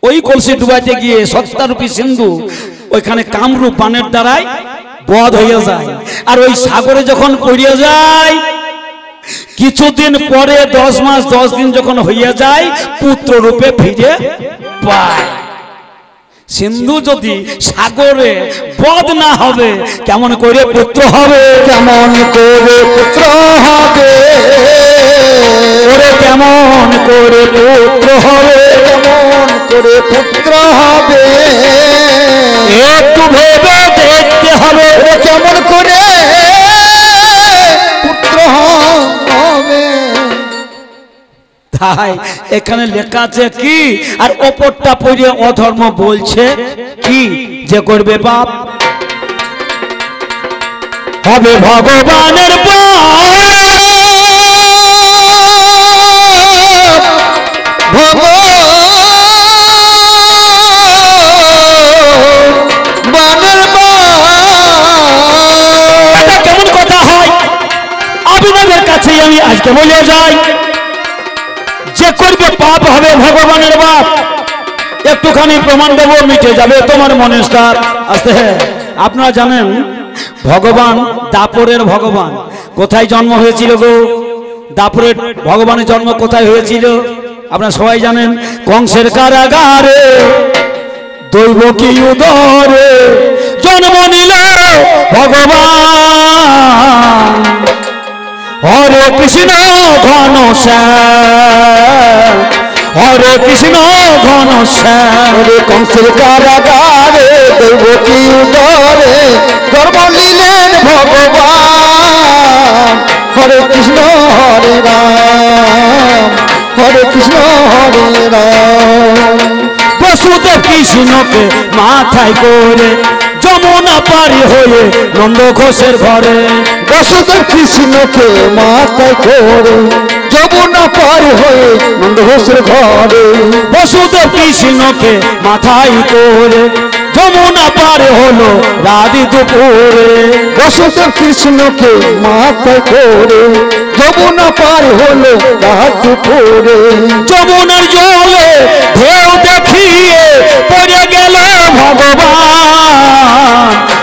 ওই কলসি ডুবাইতে গিয়ে সত্তারূপী সিন্ধু ওইখানে কামরূপ বানের দ্বারাই বধ হয়ে যায়। আর ওই সাগরে যখন পড়ে যায়, কিছুদিন পরে 10 মাস 10 দিন যখন হইয়া যায়, পুত্র রূপে ফিরে পায়। সিন্ধু যদি সাগরে বধ না হবে, কেমন করে পুত্র হবে? কেমন করে পুত্র হবে, ওরে কেমন করে পুত্র হবে, কেমন করে পুত্র হবে, একটু ভেবে দেখতে হবে কেমন করে পুত্র হবে। তাই এখানে লেখা আছে কি? আর ওপরটা পড়ে অধর্ম বলছে কি? যে করবে পাপ হবে ভগবানের এটা কেমন কথা হয়? আপনাদের কাছে আমি আজকে বলে যাই, যে করবে পাপ হবে ভগবানের বাপ। একটুখানি প্রমাণ দেবো, মিটে যাবে তোমার মনের স্টার। আস্তে, আপনারা জানেন ভগবান দাপরের ভগবান কোথায় জন্ম হয়েছিল গো? দাপরের ভগবানের জন্ম কোথায় হয়েছিল আপনারা সবাই জানেন? কংসের কারাগারে দৈবকী উদরে জন্ম নিল ভগবান। হরে কৃষ্ণ ঘন শ্যাম, হরে কৃষ্ণ ঘন শ্যাম। কংসের কারাগারে দৈবকী উদরে জন্ম নিলেন ভগবান। হরে কৃষ্ণ হরে রাম, হরে কৃষ্ণ হরে রাম। বসুদেব কৃষ্ণকে মাথায় করে যমুনা পারি হয়ে নন্দ ঘোষের ঘরে। বসুদেব কৃষ্ণকে মাথায় করে যমুনা পার হয়ে নন্দ ঘোষের ঘরে। বসুদেব কৃষ্ণকে মাথায় করে যমুনা পার হলো রাধি দুপুরে। বসুদেব কৃষ্ণকে মাথায় করে যমুনা পার হলো রাত দুপুরে। যমুনার জলে ঢেউ দেখিয়ে পড়ে গেল ভগবান।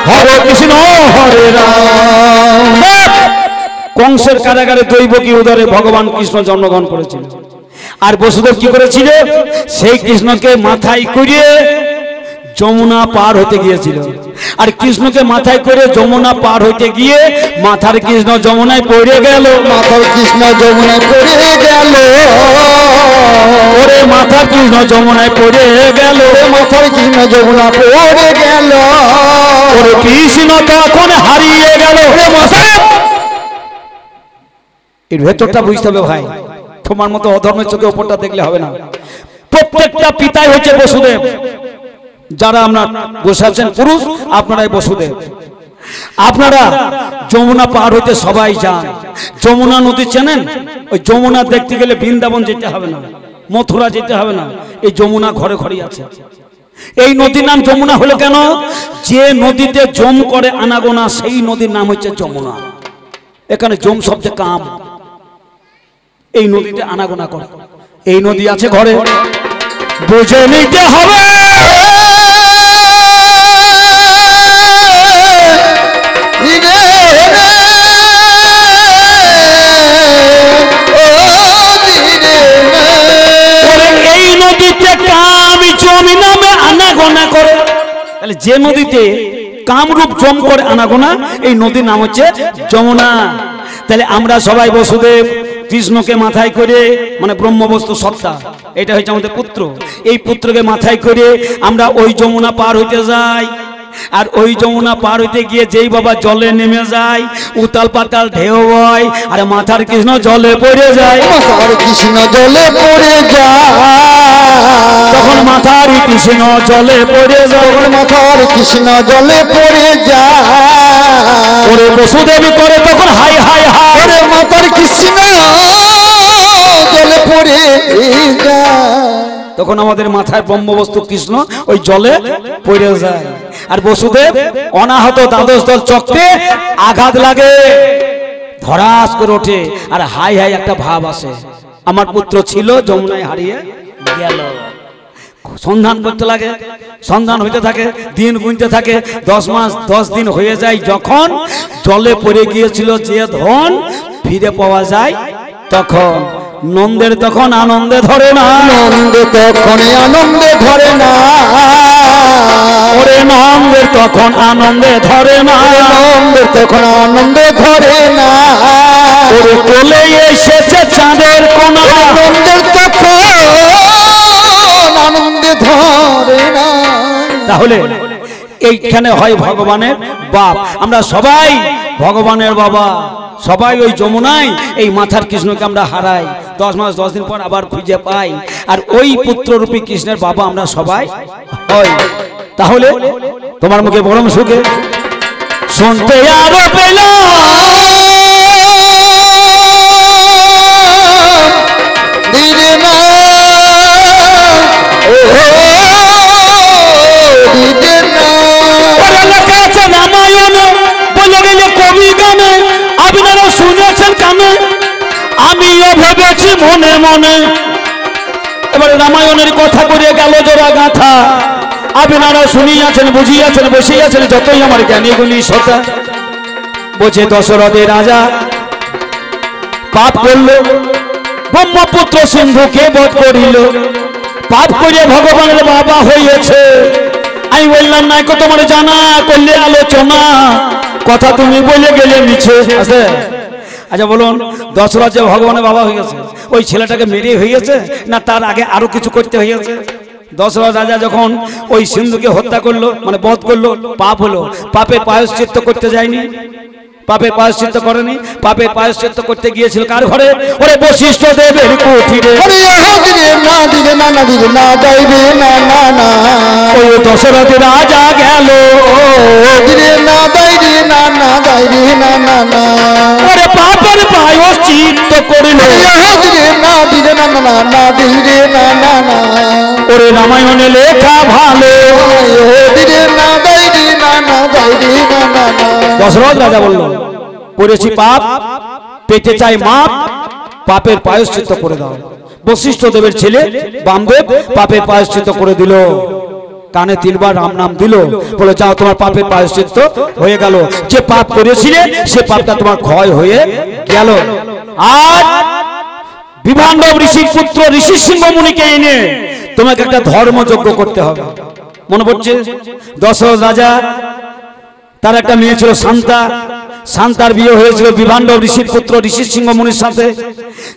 হরে কৃষ্ণ হরে রাম। কংসের কারাগারে দৈবকী উদরে ভগবান কৃষ্ণ জন্মগ্রহণ করেছিল। আর বসুদেব কি করেছিল? সেই কৃষ্ণকে মাথায় করিয়ে যমুনা পার হতে গিয়েছিল। আর কৃষ্ণকে মাথায় করে যমুনা পার হইতে গিয়ে মাথার কৃষ্ণ যমুনায় পড়ে গেল। মাথার কৃষ্ণ যমুনায় পড়ে গেল। ওরে মাথার কৃষ্ণ যমুনায় পড়ে গেল। মাথার কৃষ্ণ যমুনা পড়ে গেল। ওরে কৃষ্ণ তখন হারিয়ে গেল। এর ভেতরটা বুঝতে হবে ভাই, তোমার মতো অধর্মের চোখে ওপরটা দেখলে হবে না। প্রত্যেকটা পিতাই হচ্ছে বসুদেব। যারা আমরা বসে আছেন পুরুষ, আপনারাই বসুদেব। আপনারা যমুনা পার হইতে সবাই যান। যমুনা নদী চেনেন? ওই যমুনা দেখতে গেলে বৃন্দাবন যেতে হবে না, মথুরা যেতে হবে না, এই যমুনা ঘরে ঘরেই আছে। এই নদীর নাম যমুনা হলো কেন? যে নদীতে জম করে আনাগোনা সেই নদীর নাম হচ্ছে যমুনা। এখানে জম শব্দে কাম, এই নদীতে আনাগোনা করে। এই নদী আছে ঘরে, বুঝে নিতে হবে। এই নদীতে কাম জমি নামে আনাগোনা করে। তাহলে যে নদীতে কামরূপ জম করে আনাগোনা, এই নদীর নাম হচ্ছে যমুনা। তাহলে আমরা সবাই বসুদেব কৃষ্ণকে মাথায় করে, মানে ব্রহ্মবস্তু সত্তা, এটা হচ্ছে আমাদের পুত্র। এই পুত্রকে মাথায় করে আমরা ওই যমুনা পার হইতে যাই। আর ওই যমুনা পার হইতে গিয়ে যেই বাবা জলে নেমে যায়, উতাল পাতাল ঢেউ হয়, আর মাথার কৃষ্ণ জলে পড়ে যায়। মাথার কৃষ্ণ জলে পড়ে যায়। তখন মাথার কৃষ্ণ জলে পড়ে যায়। তখন মাথার কৃষ্ণ জলে পড়ে যায়। ওরে বসুদেব করে তখন হাই হাই হাই। ওরে মাথার কৃষ্ণ জলে পড়ে যায়। তখন আমাদের মাথায় ব্রহ্মবস্তু কৃষ্ণ ওই জলে পড়ে যায়। আর বসুদেব অনাহত দ্বাদশ দল চক্রে আঘাত লাগে, ধরাস করে ওঠে, আর হাই হাই একটা ভাব আসে, আমার পুত্র ছিল যমুনায় হারিয়ে গেল। সন্ধান করতে লাগে, সন্ধান হইতে থাকে, দিন গুনতে থাকে। 10 মাস 10 দিন হয়ে যায়। যখন জলে পড়ে গিয়েছিল যে ধন ফিরে পাওয়া যায়, তখন নন্দের তখন আনন্দে ধরে না। নন্দে তখন আনন্দে ধরে না। ওরে নন্দের তখন আনন্দে ধরে না। নন্দের তখন আনন্দে ধরে না। ওরে কোলে এসেছে চাঁদের কোনা। নন্দের তখন আনন্দে ধরে না। তাহলে এইখানে হয় ভগবানের বাপ। আমরা সবাই ভগবানের বাবা, সবাই ওই যমুনায় এই মাথার কৃষ্ণকে আমরা হারাই। 10 মাস 10 দিন পর আবার খুঁজে পাই। আর ওই পুত্ররূপী কৃষ্ণের বাবা আমরা সবাই হই। তাহলে তোমার মুখে পরম সুখে শুনতে আরো পেলাম, দিনে না ও দিনে না। ওরা লেখা আছে রামায়ণে, বলে গেলে কবি গানে, আপনারা শুনেছেন কানে, আমিও ভেবেছি মনে মনে। এবারে রামায়ণের কথা করে গেল জোড়া গাথা, আপনারা শুনিয়াছেন, বুঝিয়াছেন, বসিয়াছেন, যতই আমার জ্ঞানী গুলি সতা। বলছে দশরথের রাজা পাপ করল, ব্রহ্মপুত্র সিন্ধুকে বধ করিল, পাপ করে ভগবানের বাবা হয়েছে। আমি বললাম না কো তোমার জানা করলে আলোচনা, কথা তুমি বলে গেলে মিছে আছে। আচ্ছা বলুন, দশরথ যে ভগবানের বাবা হয়ে গেছে, ওই ছেলেটাকে মেরে হয়ে গেছে না তার আগে আরো কিছু করতে হয়ে গেছে? দশরথ রাজা যখন ওই সিন্ধুকে হত্যা করলো, মানে বধ করলো, পাপ হলো, পাপের প্রায়শ্চিত্ত করতে যায়নি, পাপের প্রায়শ্চিত্ত করেনি, পাপের প্রায়শ্চিত্ত করতে গিয়েছিল কার ঘরে? ওরে বশিষ্ঠ দেবের কুঠিরে। ওই দশরথ রাজা গেল, ওরে পাপের প্রায়শ্চিত্ত করিল, ওরে রামায়ণে লেখা ভালো। দশরথ রাজা বলল, করেছি পাপ, পেতে চাই মাপ, পাপের প্রায়শ্চিত্ত করে দাও। বশিষ্ঠ দেবের ছেলে বামদেব পাপের প্রায়শ্চিত্ত করে দিল, কানে 3 বার রাম নাম দিল, বলে যাও তোমার পাপের প্রায়শ্চিত্ত হয়ে গেল। যে পাপ করেছিলে সে পাপটা তোমার ক্ষয় হয়ে গেল। আর বিভাণ্ডব ঋষির পুত্র ঋষি সিংহ মুনিকে এনে তোমাকে একটা ধর্মযজ্ঞ করতে হবে। মনে পড়ছে? দশরথ রাজা তার একটা মেয়ে ছিল শান্তা, শান্তার বিয়ে হয়েছিল বিভাণ্ডব ঋষির পুত্র ঋষি সিংহ মুনির সাথে।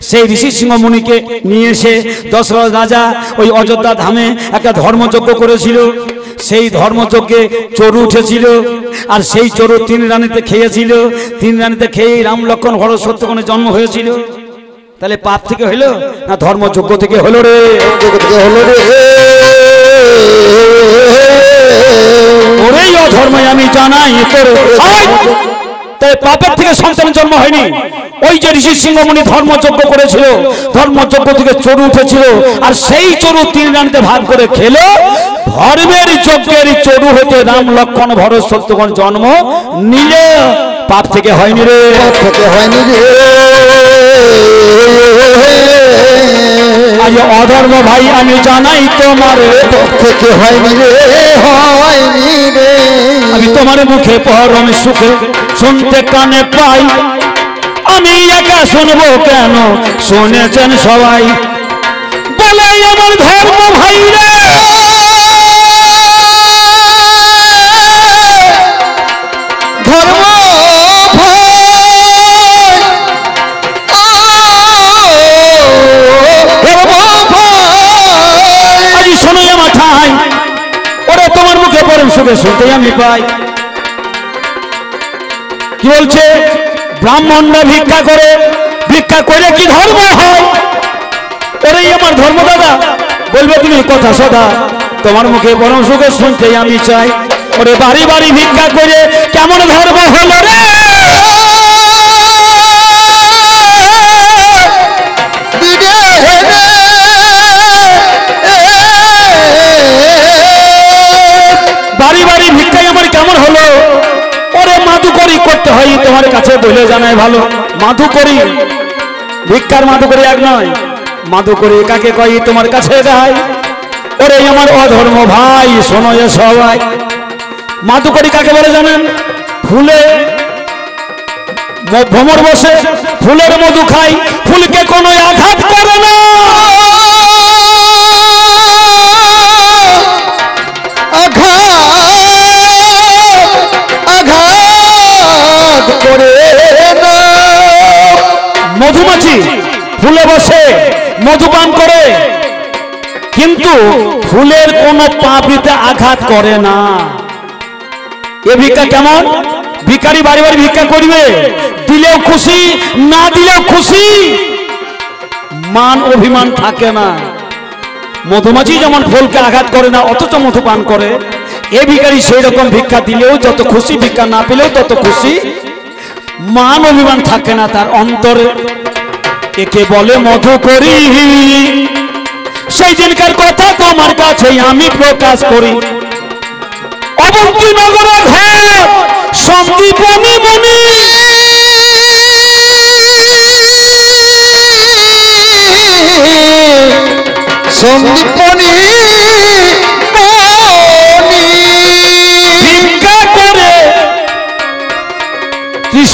সেই ঋষি সিংহ মুনিকে নিয়ে এসে দশরথ রাজা ওই অযোধ্যা ধামে একটা ধর্মযজ্ঞ করেছিল। সেই ধর্মযজ্ঞে চরু উঠেছিল, আর সেই চরু 3 রানীতে খেয়েছিল। 3 রানীতে খেয়েই রাম লক্ষ্মণ ভরত শত্রুঘ্নের জন্ম হয়েছিল। তাহলে পাপ থেকে হইলো না ধর্মযজ্ঞ থেকে হলো রে? ওরে অধর্ম আমি জানাই তোর। তাই পাপের থেকে সন্তানের জন্ম হয়নি। ওই যে ঋষি সিংহমুনি ধর্মযজ্ঞ করেছিল, ধর্মযজ্ঞ থেকে চরু উঠেছিল, আর সেই চরু 3 রানীতে ভাগ করে খেলো। ধর্মের যজ্ঞের চরু হতে রাম লক্ষ্মণ ভরত শত্রুঘ্ন জন্ম নিলে। পাপ থেকে হয়নি রে, পাপ থেকে হয়নি রে। আজ অধর্ম ভাই আমি জানাই তোমার, পাপ থেকে হয়নি রে, হয়নি রে। আমি তোমার মুখে পরম সুখে শুনতে কানে পাই, আমি একা শুনবো কেন, শুনেছেন সবাই। বলে আমার ধর্ম ভাই রে, ধর্ম ভাই শোনো আমার ঠাই, ওরে তোমার মুখে পরম সুখে শুনতে আমি পাই। কি বলছে? ব্রাহ্মণরা ভিক্ষা করে, ভিক্ষা করে কি ধর্ম হয়? ওরে আমার ধর্ম দাদা, বলবে তুমি কথা সদা, তোমার মুখে পরম সুখে শুনতে আমি চাই। ওরে বাড়ি বাড়ি ভিক্ষা করে কেমন ধর্ম হলো রে? বাড়ি বাড়ি ভিক্ষাই আমার কেমন হলো? ওরে মাধুকরী করতে হয় তোমার কাছে বলে জানাই ভালো। মাধুকরী, ভিক্ষার মাধুকরী এক নয়, মাধুকরী কাকে কই তোমার কাছে দেয়। ওরে আমার অধর্ম ভাই শোনো এ সবাই, মাধুকরী কাকে বলে জানেন? ফুলে ভ্রমর বসে ফুলের মধু খাই, ফুলকে কোনো আঘাত করে না। মধুমাছি ফুলে বসে মধু পান করে, কিন্তু ফুলের কোনো পাপড়িতে আঘাত করে না। এ ভিক্ষা কেমন? ভিখারি বাড়ি বাড়ি ভিক্ষা করবে, দিলেও খুশি, না দিলেও খুশি, মান অভিমান থাকে না। মধুমাছি যেমন ফুলকে আঘাত করে না অথচ মধু পান করে, এ ভিখারি সেই রকম ভিক্ষা দিলেও যত খুশি, ভিক্ষা না পেলেও তত খুশি, মান অভিমান থাকে না তার অন্তরে। একে বলে মধুকরী। সেই দিনকার কথা তোমার কাছে আমি প্রকাশ করি। অবন্তী নগর ঘর সন্দীপনী মনি, সন্দীপনী ভিক্ষা করে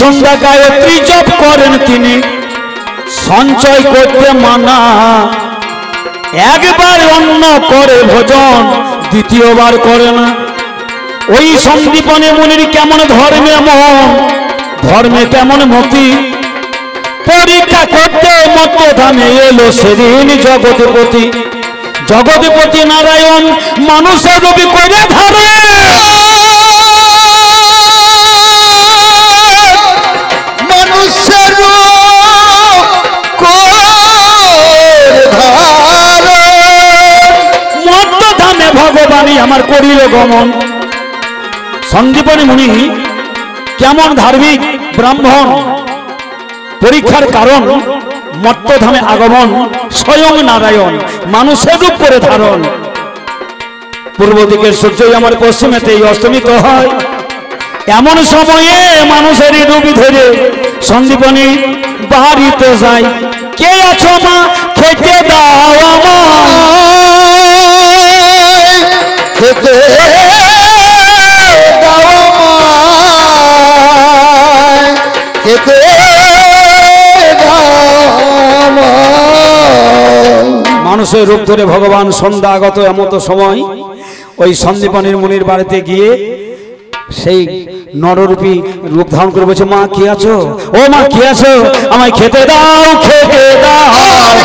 সন্ধ্যা গায়ত্রী জপ করেন তিনি, সঞ্চয় করতে মানা। একবার অন্ন করে ভোজন, দ্বিতীয়বার করে না। ওই সন্দীপনে মুনির কেমন ধর্মে মন, ধর্মে কেমন মতি, পরীক্ষা করতে মত্তধামে এলো সেদিন জগৎপতি। জগৎপতি নারায়ণ মানুষের রূপে করে ধরে, মানুষের মত্তধামে ভগবানই আমার করিল গমন। সন্দীপনী মুনি কেমন ধার্মিক ব্রাহ্মণ, পরীক্ষার কারণ মত্তধামে আগমন, স্বয়ং নারায়ণ মানুষের রূপ করে ধারণ। পূর্ব দিকের সূর্যই আমার পশ্চিমেতেই অস্তমিত হয়, এমন সময়ে মানুষের রূপ ধরে সন্দীপনী বাড়িতে যায়। কে আছো মা, খেতে দাও আমায়, খেতে দাও আমায়, খেতে দাও আমায়। মানুষের রূপ ধরে ভগবান সন্ধ্যা আগত এমত সময় ওই সন্দীপনীর মুনির বাড়িতে গিয়ে সেই নররূপী রূপ ধারণ করে বলছে, মা কি আছো, ও মা কি আছো, আমায় খেতে দাও, খেতে দাও,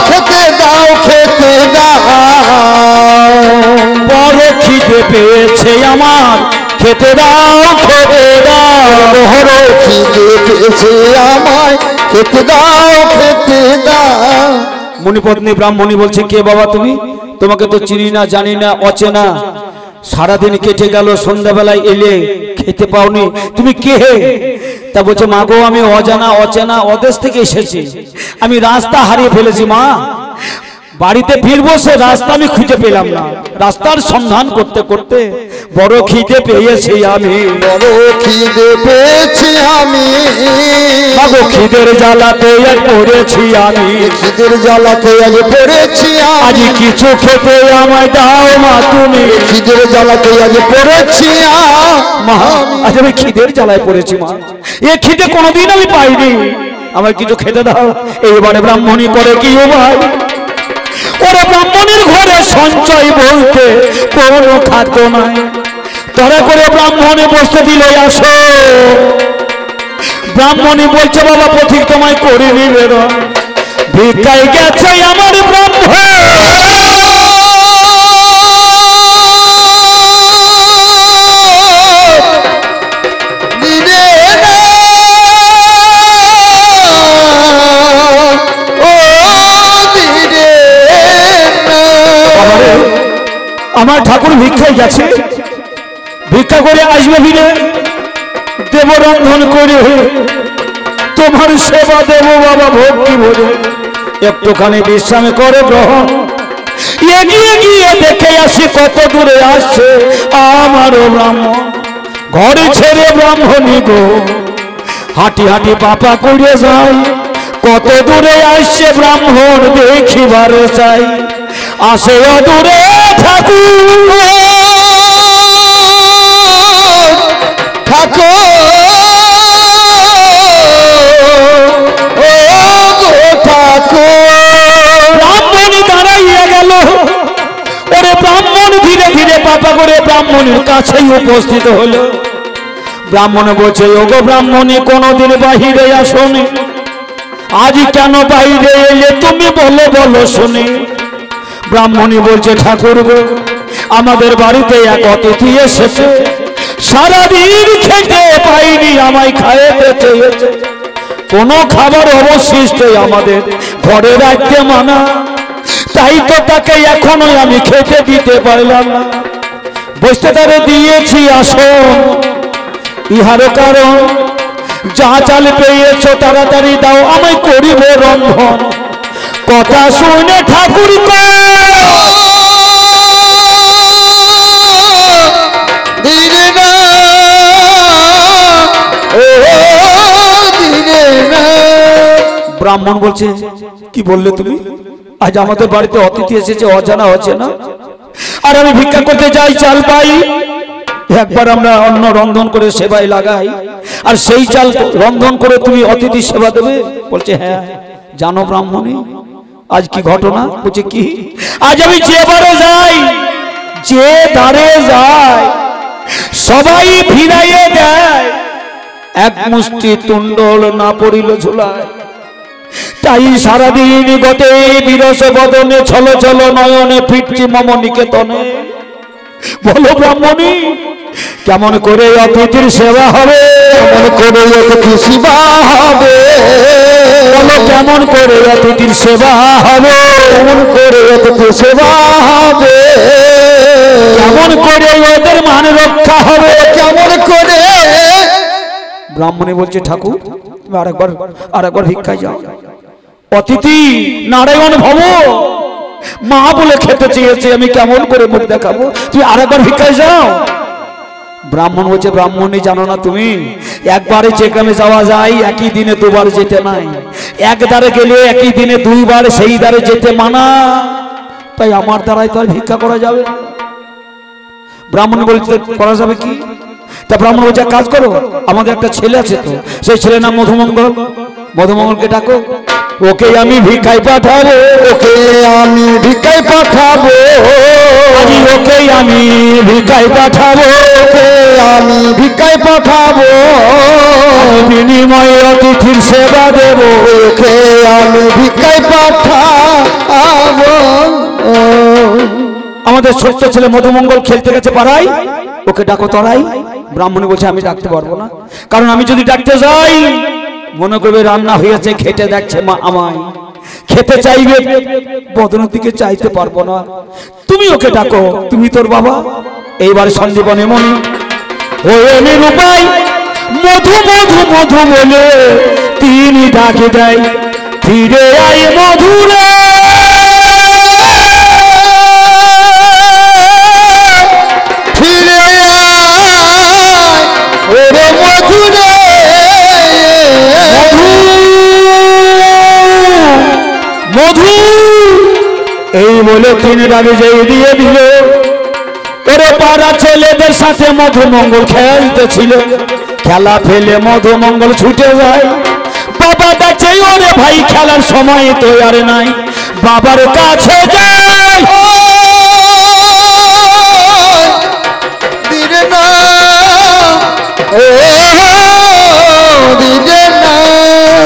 খেতে দাও, খেতে দাও, বড় খিদে পেয়েছে আমার, খেতে দাও, খেতে দাও, বড় খিদে পেয়েছে আমায়, খেতে দাও, খেতে দাও। মুনিপত্নী ব্রাহ্মণী বলছে, কে বাবা তুমি, তোমাকে তো চিনি না, জানি না, অচেনা, সারাদিন কেটে গেল, সন্ধ্যাবেলায় এলে খেতে পাওনি, তুমি কে? তা বলছে, মা গো আমি অজানা অচেনা অদেশ থেকে এসেছি, আমি রাস্তা হারিয়ে ফেলেছি মা, বাড়িতে ফিরবো সে রাস্তা আমি খুঁজে পেলাম না, রাস্তার সন্ধান করতে করতে বড় খিদে পেয়েছি আমি, বড় খিদে পেয়েছি আমি, মাগো খিদের জ্বালাতে আজ পড়েছি আমি, খিদের জ্বালাতে আজ পড়েছি আজ আমি, কিছু খেতে আমায় দাও মা তুমি, খিদের জ্বালাতে আজ পড়েছি মা আজ আমি খিদের জ্বালায় পড়েছি মা, এ খিদে কোনোদিন আমি পাইনি, আমার কিছু খেতে দাও। এইবারে ব্রাহ্মণী করে কি উপায়, ওরে ব্রাহ্মণের ঘরে সঞ্চয় বলতে কোনো খাদ্য নাই, তারা করে ব্রাহ্মণে বসতে দিলে আসো। ব্রাহ্মণী বলছে, বাবা পথিক তোমায় করে নিবেদন, ভিক্ষায় গেছে আমার ব্রাহ্মণ, আমার ঠাকুর ভিক্ষায় গেছে, ভিক্ষা করে আসবে ফিরে, দেব রন্ধন করে তোমার সেবা দেব বাবা ভক্তি ভরে, একটুখানি বিশ্রাম করে গ্রহণ, এগিয়ে গিয়ে দেখে আসি কত দূরে আসছে আমারও ব্রাহ্মণ, ঘরে ছেড়ে ব্রাহ্মণী গো হাঁটি হাঁটি পাপা করে যায়, কত দূরে আসছে ব্রাহ্মণ দেখিবার চাই, আসে অদূরে ঠাকুর, ঠাকুর ও গো ঠাকুর। ব্রাহ্মণী দাঁড়াইয়া গেল, ওরে ব্রাহ্মণ ধীরে ধীরে পাপা করে ব্রাহ্মণের কাছেই উপস্থিত হলো। ব্রাহ্মণ বলছে, ওগো ব্রাহ্মণী কোনোদিন বাহিরে আসোনি, আজ কেন বাইরে এলে তুমি বলো বলো শুনি। ব্রাহ্মণী বলছে, ঠাকুর গো আমাদের বাড়িতে এক অতিথি এসেছে, সারাদিন খেতে পাইনি, আমায় খাইতে চেয়েছে, কোনো খাবার অবশিষ্ট আমাদের ঘরে রাখতে মানা, তাই তো তাকে এখনো আমি খেতে দিতে পারলাম না, বসতে তারে দিয়েছি আসন, ইহার কারণ যা চাল পেয়েছো তাড়াতাড়ি দাও, আমায় করিব রন্ধন। কথা শুনে ঠাকুর ধীরে না ও ধীরে না। ব্রাহ্মণ বলছে, কি বললে তুমি, আজ আমাদের বাড়িতে অতিথি এসেছে, অজানা অচেনা, আর আমি ভিক্ষা করতে যাই চাল পাই, একবার আমরা অন্ন রন্ধন করে সেবায় লাগাই, আর সেই চাল রন্ধন করে তুমি অতিথি সেবা দেবে? বলছে হ্যাঁ। জানো ব্রাহ্মণী আজ কি ঘটনা? বলছে কি? আজ আমি যে বারে যাই, যে দ্বারে যাই, সবাই ফিরাইয়ে দেয়, এক মুষ্টি তুণ্ডল না পড়িল ঝুলায়। তাই সারাদিন গতে বিরস বদনে ছল ছল নয়নে ফিরছি মম নিকেতনে। বলো ব্রাহ্মণী কেমন করে অতিথির সেবা হবে? কেমন করে অতিথি সেবা হবে? বলো কেমন করে অতিথির সেবা হবে? কেমন করে অতিথি সেবা হবে? কেমন করে ওদের মান রক্ষা হবে? কেমন করে? ব্রাহ্মণী বলছে ঠাকুর তুমি আরেকবার ভিক্ষায় যাও। অতিথি নারায়ণ ভব মা বলে খেতে চেয়েছে, আমি কেমন করে মুখ দেখাবো? তুমি আরেকবার ভিক্ষায় যাও। ব্রাহ্মণ বলছে ব্রাহ্মণী জানো না তুমি, একবারে যেখানে যাওয়া যায় একই দিনে দুবার যেতে নাই। এক দ্বারে গেলে একই দিনে দুইবার সেই দ্বারে যেতে মানা, তাই আমার দ্বারাই তো আর ভিক্ষা করা যাবে না। ব্রাহ্মণ বলছে করা যাবে কি? তা ব্রাহ্মণ বলছে কাজ করো, আমাদের একটা ছেলে আছে তো, সেই ছেলের নাম মধুমঙ্গল, মধুমঙ্গলকে ডাকো, ওকে আমি ভিক্ষায় পাঠাবো, ওকে আমি ভিক্ষায় পাঠাবো, আজি ওকে আমি ভিক্ষায় পাঠাবো, ওকে আমি ভিক্ষায় পাঠাবো, বিনিময়ে অতিথির সেবা দেব, ওকে আমি ভিক্ষায় পাঠাবো। আমাদের ছোট্ট ছেলে মধুমঙ্গল খেলতে গেছে পাড়ায়, ওকে ডাকো তরাই। ব্রাহ্মণী বলছে আমি ডাকতে পারবো না, কারণ আমি যদি ডাকতে যাই মনে করবে রান্না হয়েছে খেটে দেখছে মা আমায়, খেতে চাইবে, বদনের দিকে চাইতে পারবো না। তুমি ওকে ডাকো, তুমি তোর বাবা। এইবার সন্দীপনে মনি হয়ে নিরূপাই মধু মধু মধু বলে তিনি ডাকে দেয়, ফিরে আই মধুরে, ফিরে আয় ওরে মধুরে, মধু এই বলে তিনি ডাকে যেই দিয়ে দিল। ওরে পাড়া ছেলেদের সাথে মধুমঙ্গল খেলতেছিল, খেলা ফেলে মধুমঙ্গল ছুটে যায়। বাবা ডাকছে ওরে ভাই খেলার সময় তো আর নাই, বাবার কাছে যায়। দিরে না ও দিরে না,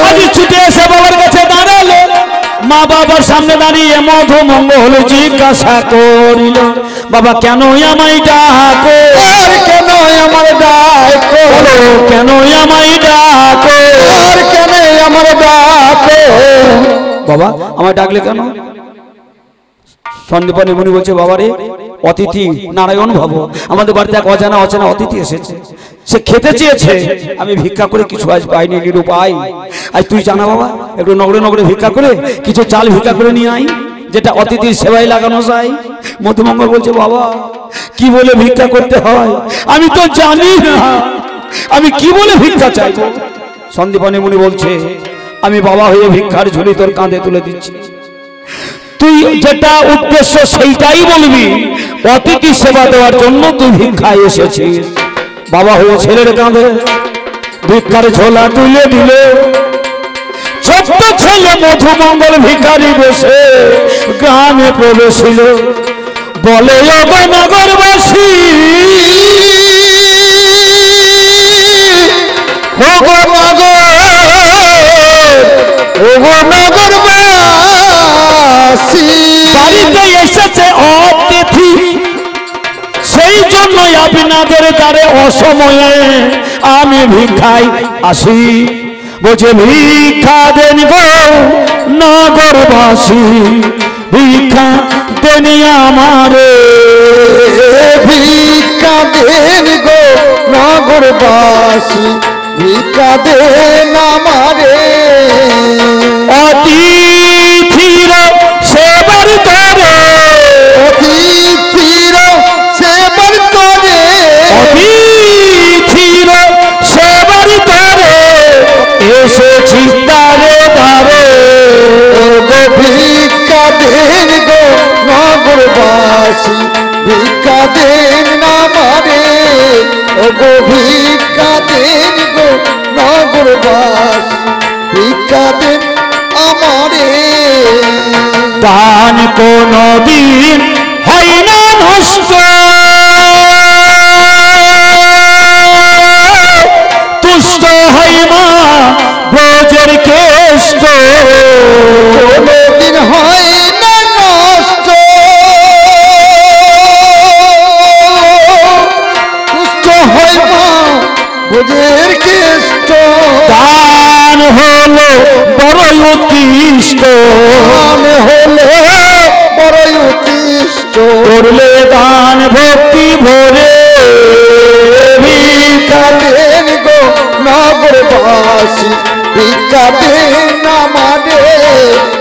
আজ ছুটে এসে বাবার কাছে দাঁড়ালো, মা বাবার সামনে দাঁড়িয়ে মধুমঙ্গল জিজ্ঞাসা করিল, বাবা কেন আমায় ডাকো? আর কেন আমার ডাকো? কেন আমায় ডাকো? আর কেন আমার ডাকো? বাবা আমায় ডাকলে কেন? সন্দীপনী মুনি বলছে বাবারে অতিথি নারায়ণ ভব, আমাদের বাড়িতে এক অজানা অতিথি এসেছে, সে খেতে চেয়েছে, আমি ভিক্ষা করে কিছু আজ পাইনি নিরুপায়। আজ তুই জানা বাবা একটু নগরে নগরে ভিক্ষা করে কিছু চাল ভিক্ষা করে নিয়ে আই, যেটা অতিথির সেবায় লাগানো যায়। মধুমঙ্গল বলছে বাবা কি বলে ভিক্ষা করতে হয় আমি তো জানি না, আমি কি বলে ভিক্ষা চাইবো? সন্দীপনী মুনি বলছে আমি বাবা হয়ে ভিক্ষার ঝুলি তোর কাঁধে তুলে দিচ্ছি, তুই যেটা উদ্দেশ্য সেইটাই বলবি। অতিথি সেবা দেওয়ার জন্য তুই ভিক্ষায় এসেছিস। বাবা হয়ে ছেলের কাঁধে ভিক্ষার ঝোলা তুলে দিল। ছোট্ট ছেলে মধুমঙ্গল ভিখারি বসে গ্রামে প্রবেশিল, বলে ওগো নগরবাসী, ওগো নগরবাসী, বাড়িতে এসেছে অতিথি, সেই জন্য আপনাদের দ্বারে অসময়ে আমি ভিক্ষায় আসি। বলছে ভিক্ষা দেন গো নগরবাসী, ভিক্ষা দেন আমারে, ভিক্ষা দেন গো নগরবাসী, ভিক্ষা দেন আমারে। অতিথির সেবার তরে, অতিথির সেবার করে, অতিথির সেবার তরে এসেছি দ্বারে দ্বারে। ওগো ভিক্ষা দেন গো নগরবাসী, ভিক্ষা দেন আমারে। ও গো ভিক্ষা দিন গো নগরবাস ভিক্ষা দিন আমারে দান কোনো দিন হয় না নষ্ট তুষ্ট হয় মা ব্রজের কেষ্ট কোনদিন হয় না নষ্ট তুষ্ট হয় মা ব্রজের কেষ্ট দান হলো বড়ই উৎকৃষ্ট দান হলে বড়ই উৎকৃষ্ট করলে দান ভক্তি ভরে ভিক্ষা দেন গো নগরবাসী ভিক্ষা দেন আমারে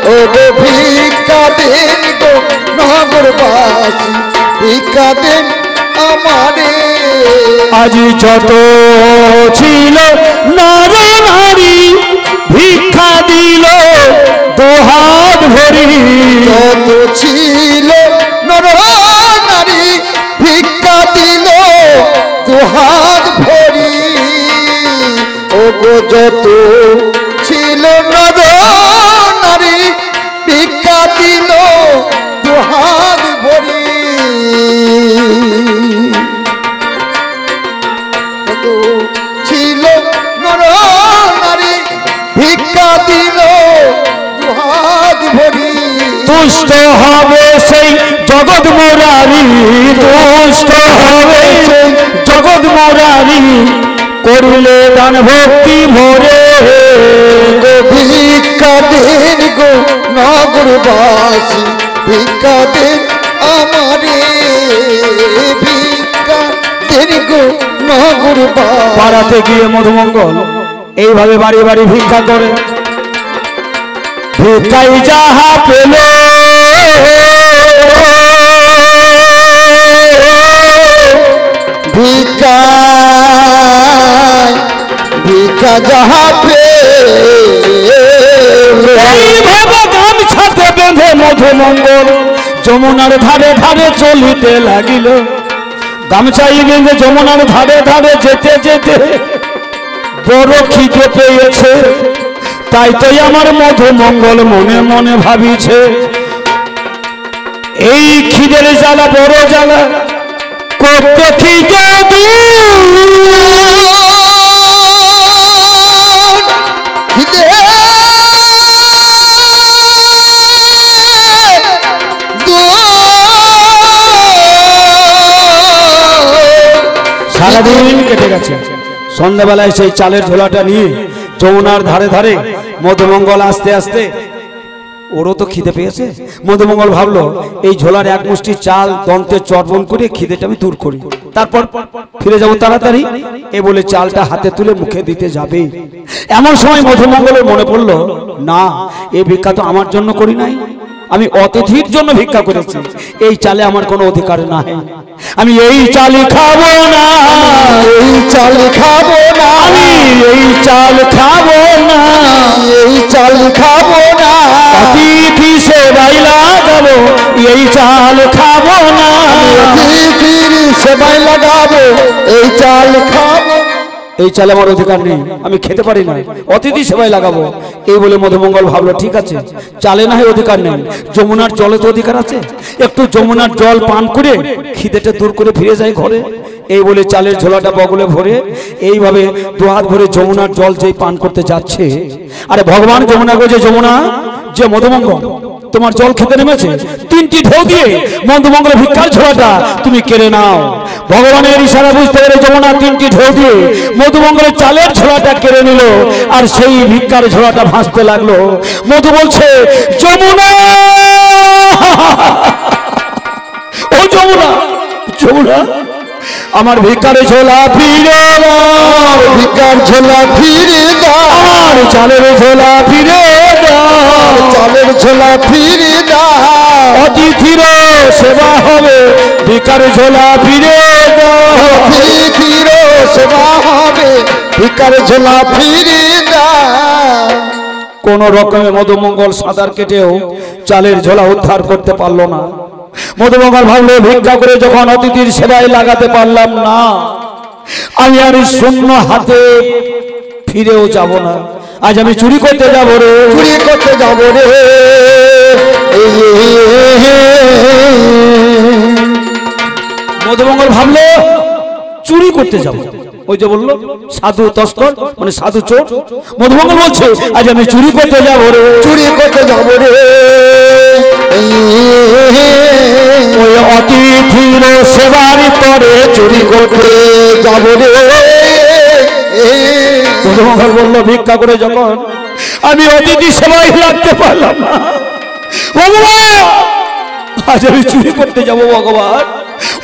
ও গো ভিক্ষা দেন গো নগরবাসী ভিক্ষা দেন আমারে আজ যত ছিল নর নারী ভিক্ষা দিল দোহাত ভরি যত ছিল নর নারী ভিক্ষা দিল দুহাত ভরি ও গো যত ছিল নর নারী ভিক্ষা দিল দুহাত ভরি যত ছিল নর নারী ভিক্ষা দিল দুহাত ভরি তুষ্ট হবে সেই জগৎ মুরারি তুষ্ট হবে সেই জগৎ মুরারি করলে দান ভক্তি ভরে ভিক্ষা দিন গো নগরবাসী ভিক্ষা দিন আমারে ভিক্ষা দিন গো নগরবাসী পাড়াতে গিয়ে মধুমঙ্গল এইভাবে বাড়ি বাড়ি ভিক্ষা করে ভিক্ষাই যাহা পেল ভিক্ষা ভিক্ষা যাহা এইভাবে গামছাতে বেঁধে মধুমঙ্গল যমুনার ধারে ধারে চলিতে লাগিল গামছাই বেঁধে যমুনার ধারে ধারে যেতে যেতে বড় খিদে পেয়েছে তাই তো আমার মধুমঙ্গল মনে মনে ভাবিছে এই খিদের জ্বালা বড় জ্বালা করতে খিদে সারাদিন কেটে গেছে সন্ধ্যাবেলায় সেই চালের ঝোলাটা নিয়ে যমুনার ধারে ধারে মধুমঙ্গল আস্তে আস্তে ওরও তো খিদে পেয়েছে মধুমঙ্গল ভাবলো এই ঝোলার এক মুষ্টি চাল দন্তে চর্বণ করে খিদেটা আমি দূর করি তারপর ফিরে যাব তাড়াতাড়ি এ বলে চালটা হাতে তুলে মুখে দিতে যাবে এমন সময় মধুমঙ্গলের মনে পড়লো না এই ভিক্ষা তো আমার জন্য করি নাই আমি অতিথির জন্য ভিক্ষা করেছি এই চালে আমার কোনো অধিকার নাই আমি এই চাল খাবো না এই চাল খাবো না আমি এই চাল খাবো না এই চাল খাবো না অতিথি সেবাই লাগাবো এই চাল খাবো না অতিথির সেবায় লাগাবো এই চাল খাবো এই চালে আমার অধিকার নেই আমি খেতে পারি না অতিথি সেবায় লাগাবো এই বলে মধুমঙ্গল ভাবলো ঠিক আছে চালে না হয় অধিকার নেই যমুনার জলে তো অধিকার আছে একটু যমুনার জল পান করে খিদেটা দূর করে ফিরে যায় ঘরে এই বলে চালের ঝোলাটা বগলে ভরে এইভাবে দুহাত ভরে যমুনার জল যেই পান করতে যাচ্ছে আরে ভগবান যমুনা গো যে যমুনা যে মধুমঙ্গল তোমার জল খেতে নেমেছে তিনটি ঢেউ দিয়ে মধুমঙ্গল ভিক্ষার ঝোলাটা তুমি কেড়ে নাও ভগবানের ইশারা বুঝতে পেরে যমুনা তিনটি ঢেউ দিয়ে মধুমঙ্গলের চালের ঝোলাটা কেড়ে নিল আর সেই ভিক্ষার ঝোলাটা ভাসতে লাগলো মধু বলছে যমুনা ও যমুনা যমুনা আমার ভিক্ষার ঝোলা ফিরে দাও ভিক্ষার ঝোলা ফিরে দাও আমার চালের ঝোলা ফিরে দাও চালের ঝোলা ফিরে দাও অতিথির সেবা হবে ভিক্ষার ঝোলা ফিরে দাও অতিথির সেবা হবে ভিক্ষার ঝোলা ফিরে দাও কোন রকমে মধুমঙ্গল সাঁতার কেটেও চালের ঝোলা উদ্ধার করতে পারলো না মধুমঙ্গল ভাবলো ভিক্ষা করে যখন অতিথির সেবায় লাগাতে পারলাম না আমি আর শূন্য হাতে ফিরেও যাব না। আজ আমি চুরি করতে যাব রে, চুরি করতে যাব রে। মধুমঙ্গল ভাবলো চুরি করতে যাব, ওই যে বললো সাধু তস্কর মানে সাধু চোর। মধুমঙ্গল বলছে আজ আমি চুরি করতে যাব রে, চুরি করতে যাব রে। ওই অতিথির সেবার পরে চুরি করতে যাব রে। মধুমঙ্গল বললো ভিক্ষা করে যখন আমি অতিথি সেবায় লাগতে পারলাম না, ভগবান আজ আমি চুরি করতে যাব ভগবান।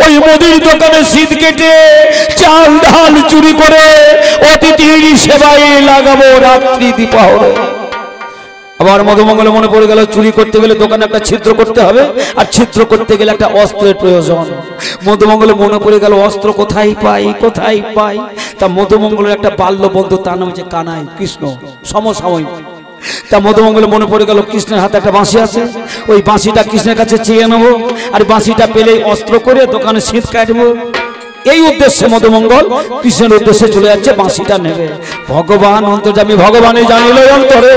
ওই মুদির দোকানে শীত কেটে চাল ডাল চুরি করে অতিথির সেবায় লাগাবো রাত্রি দীপাহরে। আবার মধুমঙ্গলে মনে পড়ে গেল চুরি করতে গেলে দোকানে একটা ছিদ্র করতে হবে, আর ছিদ্র করতে গেলে একটা অস্ত্রের প্রয়োজন। মধুমঙ্গলে মনে পড়ে গেল অস্ত্র কোথায় পাই কোথায় পাই। তা মধুমঙ্গলের একটা বাল্য বন্ধু, তার নাম হচ্ছে কানাই, কৃষ্ণ সমসাময়িক। তা মধুমঙ্গলে মনে পড়ে গেল কৃষ্ণের হাতে একটা বাঁশি আছে, ওই বাঁশিটা কৃষ্ণের কাছে চেয়ে নেবো, আর বাঁশিটা পেলে অস্ত্র করে দোকানে শীত কাটবো। এই উদ্দেশ্যে মধুমঙ্গল কৃষ্ণের উদ্দেশ্যে চলে যাচ্ছে, বাঁশিটা নেবে। ভগবান অন্তর্যামী ভগবানে জানিল অন্তরে,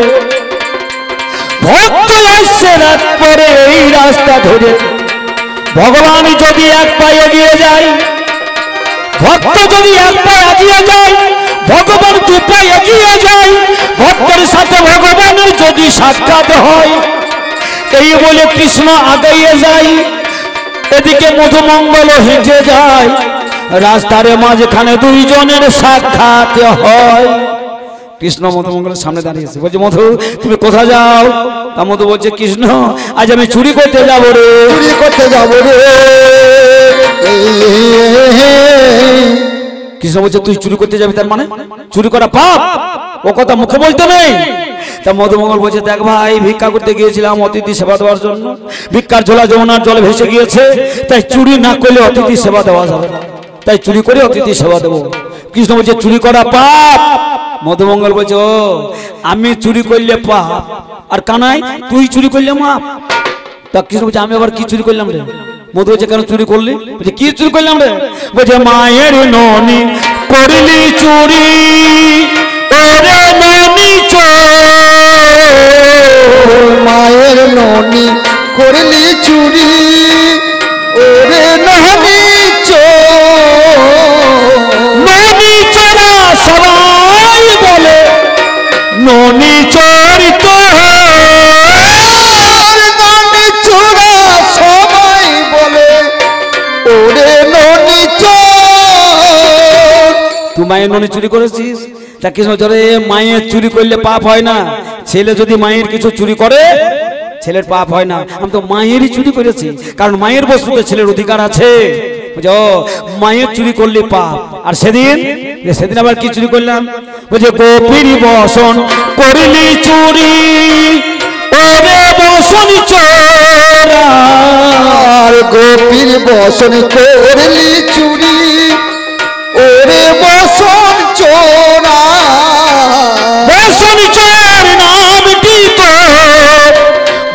ভক্ত আসছে রাত পরে এই রাস্তা ধরে। ভগবান যদি এক পায়ে এগিয়ে যায়, ভক্ত যদি এক পায়ে এগিয়ে যায়, ভগবান দু পায়ে এগিয়ে যায়। ভক্তের সাথে ভগবানের যদি সাক্ষাৎ হয়, এই বলে কৃষ্ণ আগাইয়ে যায়। এদিকে মধুমঙ্গল হেঁটে যায়, রাস্তার মাঝখানে দুইজনের সাক্ষাৎ হয়। কৃষ্ণ মধুমঙ্গলের সামনে দাঁড়িয়েছে, বলছে মধু তুমি কোথায় যাও? তা মধু বলছে কৃষ্ণ আজ আমি চুরি করতে যাব রে, চুরি করতে যাব রে। কৃষ্ণ বলছে তুই চুরি করতে যাবি, তার মানে চুরি করা পাপ, ও কথা মুখে বলতে নেই। তা মধুমঙ্গল বলছে দেখ ভাই, ভিক্ষা করতে গিয়েছিলাম অতিথি সেবা দেওয়ার জন্য, ভিক্ষার ঝোলা যমুনার জলে ভেসে গিয়েছে, তাই চুরি না করলে অতিথি সেবা দেওয়া যাবে না, তাই চুরি করে অতিথি সেবা দেবো। কৃষ্ণ বলছে চুরি করা পাপ। মধুমঙ্গল বলছে ও আমি চুরি করলে পাপ, আর কানাই তুই চুরি করলে মাপ। তা কৃষ্ণ বলছে আমি আবার কি চুরি করলাম রে? মধু বলছে কেন চুরি করলি? বলছে কি চুরি করলাম রে? বলছে মায়ের ননি করলি চুরি, ওরে ননি চোর। মায়ের ননি করলি চুরি, ওরে ননি চোর। ননি চোরা সবাই বলে, ননি চোর তো ননি চোরা সবাই বলে, ওরে ননি চোর। তুই মায়ের ননি চুরি করেছিস? তা কৃষ্ণ ধরে মায়ের চুরি করলে পাপ হয় না, ছেলে যদি মায়ের কিছু চুরি করে ছেলের পাপ হয় না। আমি তো মায়েরই চুরি করেছি, কারণ মায়ের বস্তুতে ছেলের অধিকার আছে। মায়ের চুরি করলে পাপ। আর সেদিন আবার কি চুরি করলাম? বলছে গোপীর বসন করলি চুরি, ওরে বসন চোরা। আর গোপীর বসন করলি চুরি, ওরে বসন চোরা। বসন চোর নামটি তো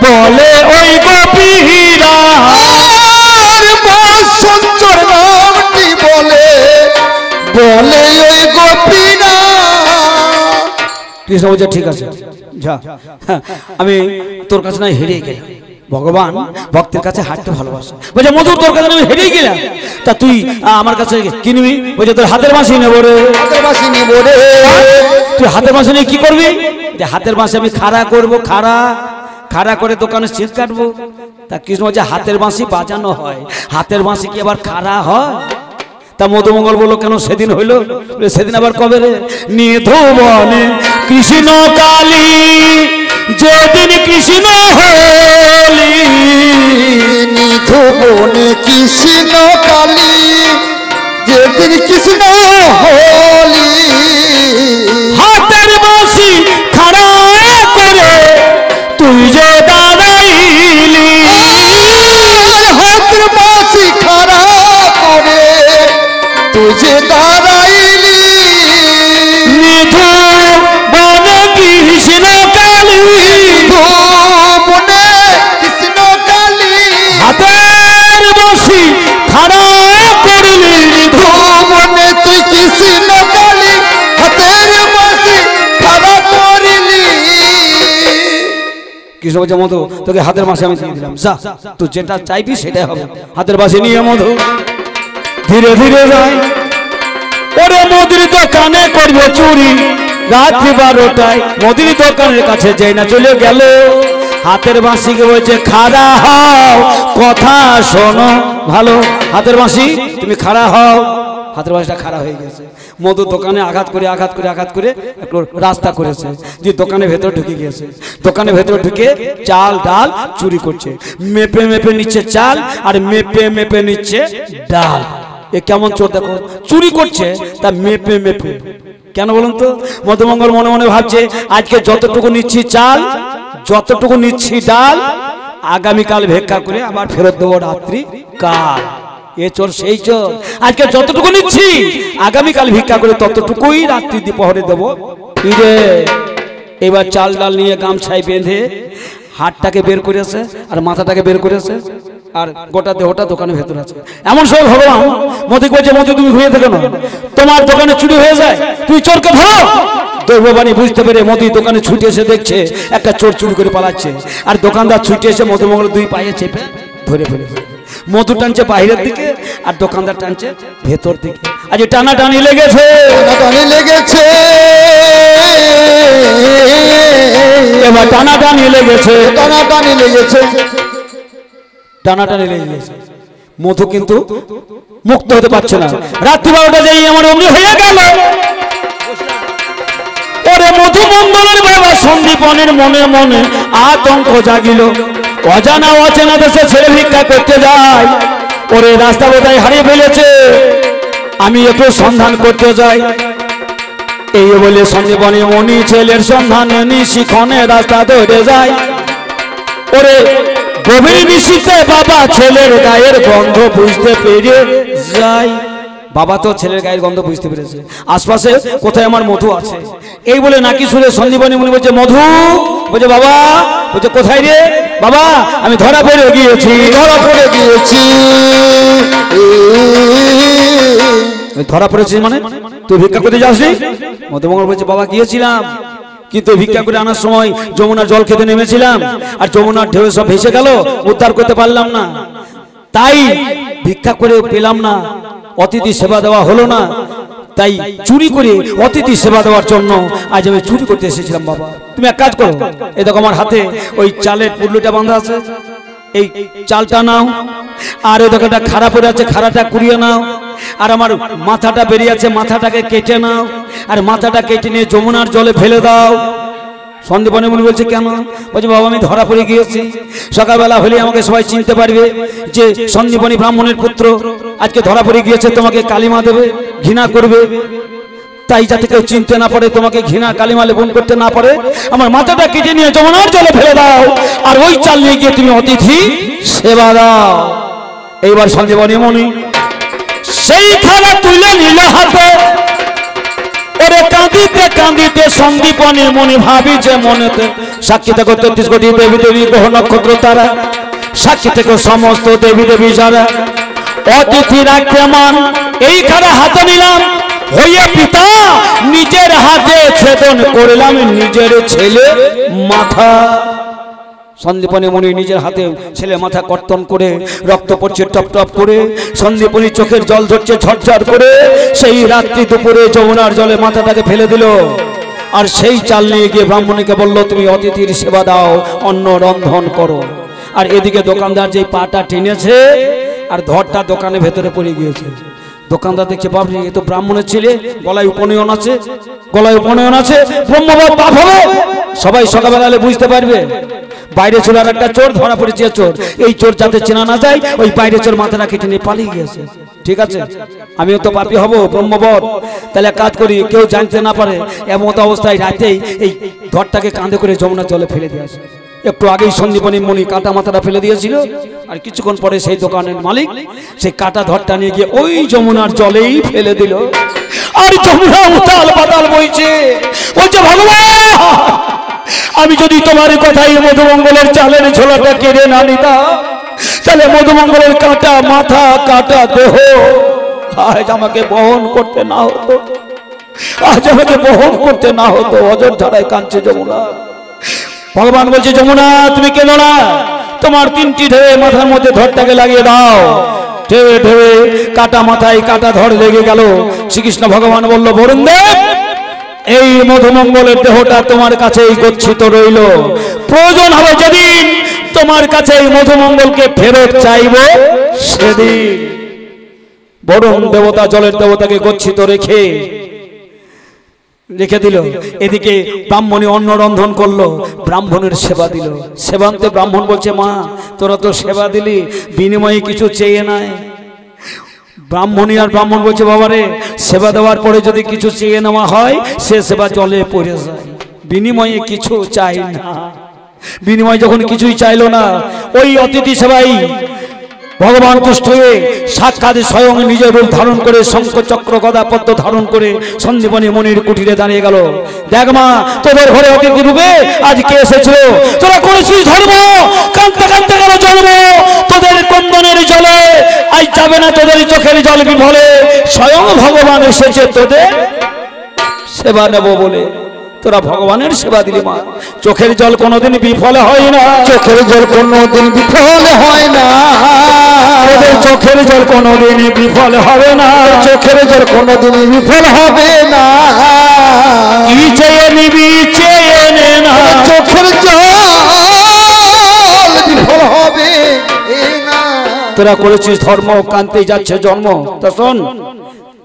বলে ওই গোপীরা, আর বসন চোর নামটি বলে ওই গোপীরা। কৃষ্ণ বলছে ঠিক আছে যা, আমি তোর কাছে না হেরে গেলাম। ভগবান ভক্তের কাছে হাঁটতে ভালোবাসে। বলছে মধু তোর কাছে আমি হেরে গেলাম, তা তুই আমার কাছে কি নিবি? বলছে তোর হাতের বাঁশি নেবো রে। হাতের বাঁশি নিব রে। তুই হাতের বাঁশি নিয়ে কি করবি? যে হাতের বাঁশি আমি খাড়া করবো, খাড়া করে দোকানে শীত কাটবো। তা কৃষ্ণ বলছে হাতের বাঁশি বাজানো হয়, হাতের বাঁশি কি আবার খাড়া হয়? তা মধুমঙ্গল বললো কেন সেদিন হইলো? সেদিন আবার কবে রে? নিধুবনে কৃষ্ণ কালী, যেদিন কৃষ্ণ হলি। নিধুবনে কৃষ্ণ কালী, যেদিন কৃষ্ণ হলি। হাতের বাঁশি খাড়া করে তুই যে দাঁড়াইলি, হাতের বাঁশি খাড়া করে তুই যে দাঁড়াইলি। নিধুবনে কৃষ্ণ কালী, নিধুবনে কৃষ্ণ কালী, হাতের বাঁশি খাড়া করলি। নিধুবনে তুই কৃষ্ণ কৃষ্ণ বলছে মধু তোকে হাতের মাসে আমি দিয়ে দিলাম, যা তুই যেটা চাইবি সেটাই হবে। হাতের মাসে নিয়ে মধু ধীরে ধীরে যায়। ওরে মুদির দোকানে করবে চুরি, রাত্রি 12টায় মুদির দোকানের কাছে যাই না চলে গেল। হাতের বাঁশিকে বলছে খাড়া হও কথা শোনো ভালো। হাতের বাঁশি তুমি খাড়া হও। হাতের বাঁশিটা খাড়া হয়ে গেছে। মধুর দোকানে আঘাত করে আঘাত করে আঘাত করে একটু রাস্তা করেছে, যে দোকানের ভেতর ঢুকে গিয়েছে। দোকানের ভেতর ঢুকে চাল ডাল চুরি করছে, মেপে মেপে নিচ্ছে চাল আর মেপে মেপে নিচ্ছে ডাল। এ কেমন চোর দেখো, চুরি করছে তা মেপে মেপে। কেন বলুন তো? মধুমঙ্গল মনে মনে ভাবছে আজকে যতটুকু নিচ্ছি চাল, যতটুকু নিচ্ছি ডাল, আগামীকাল ভিক্ষা করে আবার ফেরত দেবো রাত্রি কাল। এ চোর সেই চোর, আজকে যতটুকু নিচ্ছি আগামীকাল ভিক্ষা করে ততটুকুই রাত্রি দ্বিপহরে দেবো। এবার চাল ডাল নিয়ে গামছায় বেঁধে হাতটাকে বের করেছে আর মাথাটাকে বের করেছে আর গোটা দেহটা দোকানের ভেতর আছে। এমন সময় ভগবান মধু বলছে মধু তুমি ঘুরিয়ে দেখো না, তোমার দোকানে চুরি হয়ে যায়, তুমি চোরকে ধরো। দৈববাণী বুঝতে পেরে মধু দোকানে ছুটে এসে দেখছে একটা চোর চুরি করে পালাচ্ছে, আর দোকানদার ছুটে এসে মধুমঙ্গল দুই পায়ে চেপে ধরে ফেলেছে। মধু টানছে বাইরের দিকে আর দোকানদার টানছে ভেতর দিকে। আজ টানা টানি লেগেছে, টানাটানি লেগেছে, এবার টানা টানি লেগেছে, টানাটানি লেগেছে, টানাটানি লেগে গেছে। মধু কিন্তু মুক্ত হতে পারছে না। রাত্রি 12টা যাই আমার অমনি হয়ে গেল। ওরে মধুমঙ্গলের বাবা সন্দীপনের মনে মনে আতঙ্ক জাগিল। অজানা অচেনা দেশে ছেলে ভিক্ষা করতে যায়। ওরে রাস্তা বোধহয় হারিয়ে ফেলেছে, আমি একটু সন্ধান করতে যাই। এই বলে সন্দীপনী মনি ছেলের সন্ধানে নিশিক্ষণে রাস্তা ধরে যায়। ওরে গভীর নিশীতে বাবা ছেলের গায়ের গন্ধ বুঝতে পেরে যায়। বাবা তো ছেলের গায়ের গন্ধ বুঝতে পেরেছে, আশপাশে কোথায় আমার মধু আছে। এই বলে নাকি শুনে সন্দীপনী মুনি বলছে মধু, বলছে বাবা, বলছে কোথায় রে বাবা? আমি ধরা পড়ে গিয়েছি, ধরা পড়ে গিয়েছি। ধরা পড়েছি মানে তুই ভিক্ষা করতে যাসনি? মধুমঙ্গল বলছে বাবা গিয়েছিলাম, কিন্তু ভিক্ষা করে আনার সময় যমুনার জল খেতে নেমেছিলাম আর যমুনার ঢেউ সব ভেসে গেল, উদ্ধার করতে পারলাম না, তাই ভিক্ষা করে পেলাম না, অতিথি সেবা দেওয়া হলো না, তাই চুরি করে অতিথি সেবা দেওয়ার জন্য আজ আমি চুরি করতে এসেছিলাম। বাবা তুমি এক কাজ করো, এই দেখো আমার হাতে ওই চালের পুডলিটা বাঁধা আছে, এই চালটা নাও, আর ওই দেখো একটা খাড়া পড়ে আছে, খাড়াটা কুড়িয়ে নাও, আর আমার মাথাটা বেরিয়ে আছে, মাথাটাকে কেটে নাও, আর মাথাটা কেটে নিয়ে যমুনার জলে ফেলে দাও। সন্দীপনী মুনি বলছে কেন? বলছে বাবা আমি ধরা পড়ে গিয়েছি, সকালবেলা হলে আমাকে সবাই চিনতে পারবে যে সন্দীপনী ব্রাহ্মণের পুত্র, আজকে ধরা পড়ে গিয়েছে, তোমাকে কালিমা দেবে, ঘৃণা করবে, তাই যাতে কেউ চিনতে না পারে, তোমাকে ঘৃণা কালিমা লেপন করতে না পারে, আমার মাথাটা কেটে নিয়ে যমুনার জলে ফেলে দাও, আর ওই চাল নিয়ে গিয়ে তুমি অতিথি সেবা দাও। এইবার সন্দীপনী মুনি সেই থালা তুলে নিল হাতে। ওরে কাঁদিতে কাঁদিতে সন্দীপনী মুনি ভাবি যে মনেতে, সাক্ষী থেকে 33 কোটি দেবী দেবী গ্রহ নক্ষত্র তারা, সাক্ষী থেকে সমস্ত দেবী দেবী যারা, অতিথিরা কেমন এইখানে হাতে নিলাম, হইয়া পিতা নিজের হাতে ছেদন করলাম নিজের ছেলে মাথা। সন্দীপনী মুনি নিজের হাতে ছেলে মাথা কর্তন করে, রক্ত পড়ছে টপ টপ করে, সন্দীপনী চোখের জল ধরছে ঝরঝর করে, সেই রাত্রি দুপুরে যমুনার জলে মাথাটাকে ফেলে দিল, আর সেই চাল নিয়ে গিয়ে ব্রাহ্মণীকে বলল তুমি অতিথির সেবা দাও, অন্ন রন্ধন করো। আর এদিকে দোকানদার যেই পাটা টেনেছে আর ধরটা দোকানের ভেতরে পড়ে গিয়েছে। দোকানদার দেখছে বাবরি এ তো ব্রাহ্মণের ছেলে, গলায় উপনয়ন আছে, গলায় উপনয়ন আছে, ব্রহ্মবাদ পাপ হবে, সবাই সকালবেলা বুঝতে পারবে। বাইরে ছিল আর একটা চোর, ধরা পড়েছে চোর, এই চোর যাতে চেনা না যায় ওই বাইরে চোর মাথাটা কেটে নিয়ে পালিয়ে গিয়েছে। ঠিক আছে, আমিও তো পাপী হব, ব্রহ্মবধ, তাহলে কাজ করি কেউ জানতে না পারে, এমন অবস্থায় রাতেই এই ধরটাকে কাঁধে করে যমুনার জলে ফেলে দিয়ে আসে। একটু আগেই সন্দীপনী মুনি কাটা মাথাটা ফেলে দিয়েছিল, আর কিছুক্ষণ পরে সেই দোকানের মালিক সেই কাটা ধরটা নিয়ে গিয়ে ওই যমুনার জলেই ফেলে দিল। আর যমুনা উতাল পাতাল বইছে, বলছে ভগবান আমি যদি তোমার কথাই মধুমঙ্গলের চালের ঝোলাটা কেড়ে না নিতাম, তাহলে মধুমঙ্গলের কাটা মাথা কাটা দেহ আজ আমাকে বহন করতে না হতো, আজ আমাকে বহন করতে না হতো। অযোধ্যায় কাঁদছে যমুনা, ভগবান বলছে যমুনা তুমি কেন না, তোমার 3টি ঢেউ মাথার মধ্যে ধরটাকে লাগিয়ে দাও। ঢেউ ঢেউ কাটা মাথায় কাটা ধর লেগে গেল। শ্রীকৃষ্ণ ভগবান বলল বরুণ দেব, এই মধুমঙ্গলের দেহটা তোমার কাছেই গচ্ছিত রইল, প্রয়োজন হবে যেদিন তোমার কাছে এই মধুমঙ্গলকে ফেরত চাইব সেদিন। বরুণ দেবতা জলের দেবতাকে গচ্ছিত রেখে দিল। এদিকে ব্রাহ্মণী অন্ন রন্ধন করলো, ব্রাহ্মণের সেবা দিল। সেবান্তে ব্রাহ্মণ বলছে মা তোরা তো সেবা দিলি, বিনিময়ে কিছু চেয়ে নাই। ব্রাহ্মণী আর ব্রাহ্মণ বলছে বাবারে, সেবা দেওয়ার পরে যদি কিছু চেয়ে নেওয়া হয় সে সেবা জলে পড়ে যায়, বিনিময়ে কিছু চাই না। বিনিময় যখন কিছুই চাইলো না, ওই অতিথি সেবাই ভগবান তুষ্ট হয়ে সাক্ষাৎ স্বয়ং নিজের রূপ ধারণ করে শঙ্খ চক্র গদা পদ্ম ধারণ করে সন্দীপনী মনির কুটিরে দাঁড়িয়ে গেল। দেখ মা, তোদের ঘরে অতিথি রূপে আজ কে এসেছিল, তোরা করেছিস ধর্ম, কাঁদতে কাঁদতে গেল জন্ম, তোদের কন্দনের জলে আজ যাবে না তোদের চোখের জল বিফলে, স্বয়ং ভগবান এসেছে তোদের সেবা নেব বলে। তোরা ভগবানের সেবা দিলি মা, চোখের জল কোনোদিন বিফলে হয় না, চোখের জল কোনোদিন বিফল হয় না, তোদের চোখের জল কোনোদিন বিফল হবে না, চোখের জল কোনোদিন বিফল হবে না। কি চেয়ে নিবি চেয়ে নে না, চোখের জল বিফল হবে না। তোরা করেছিস ধর্ম, কান্তে যাচ্ছে জন্ম। তা শোন,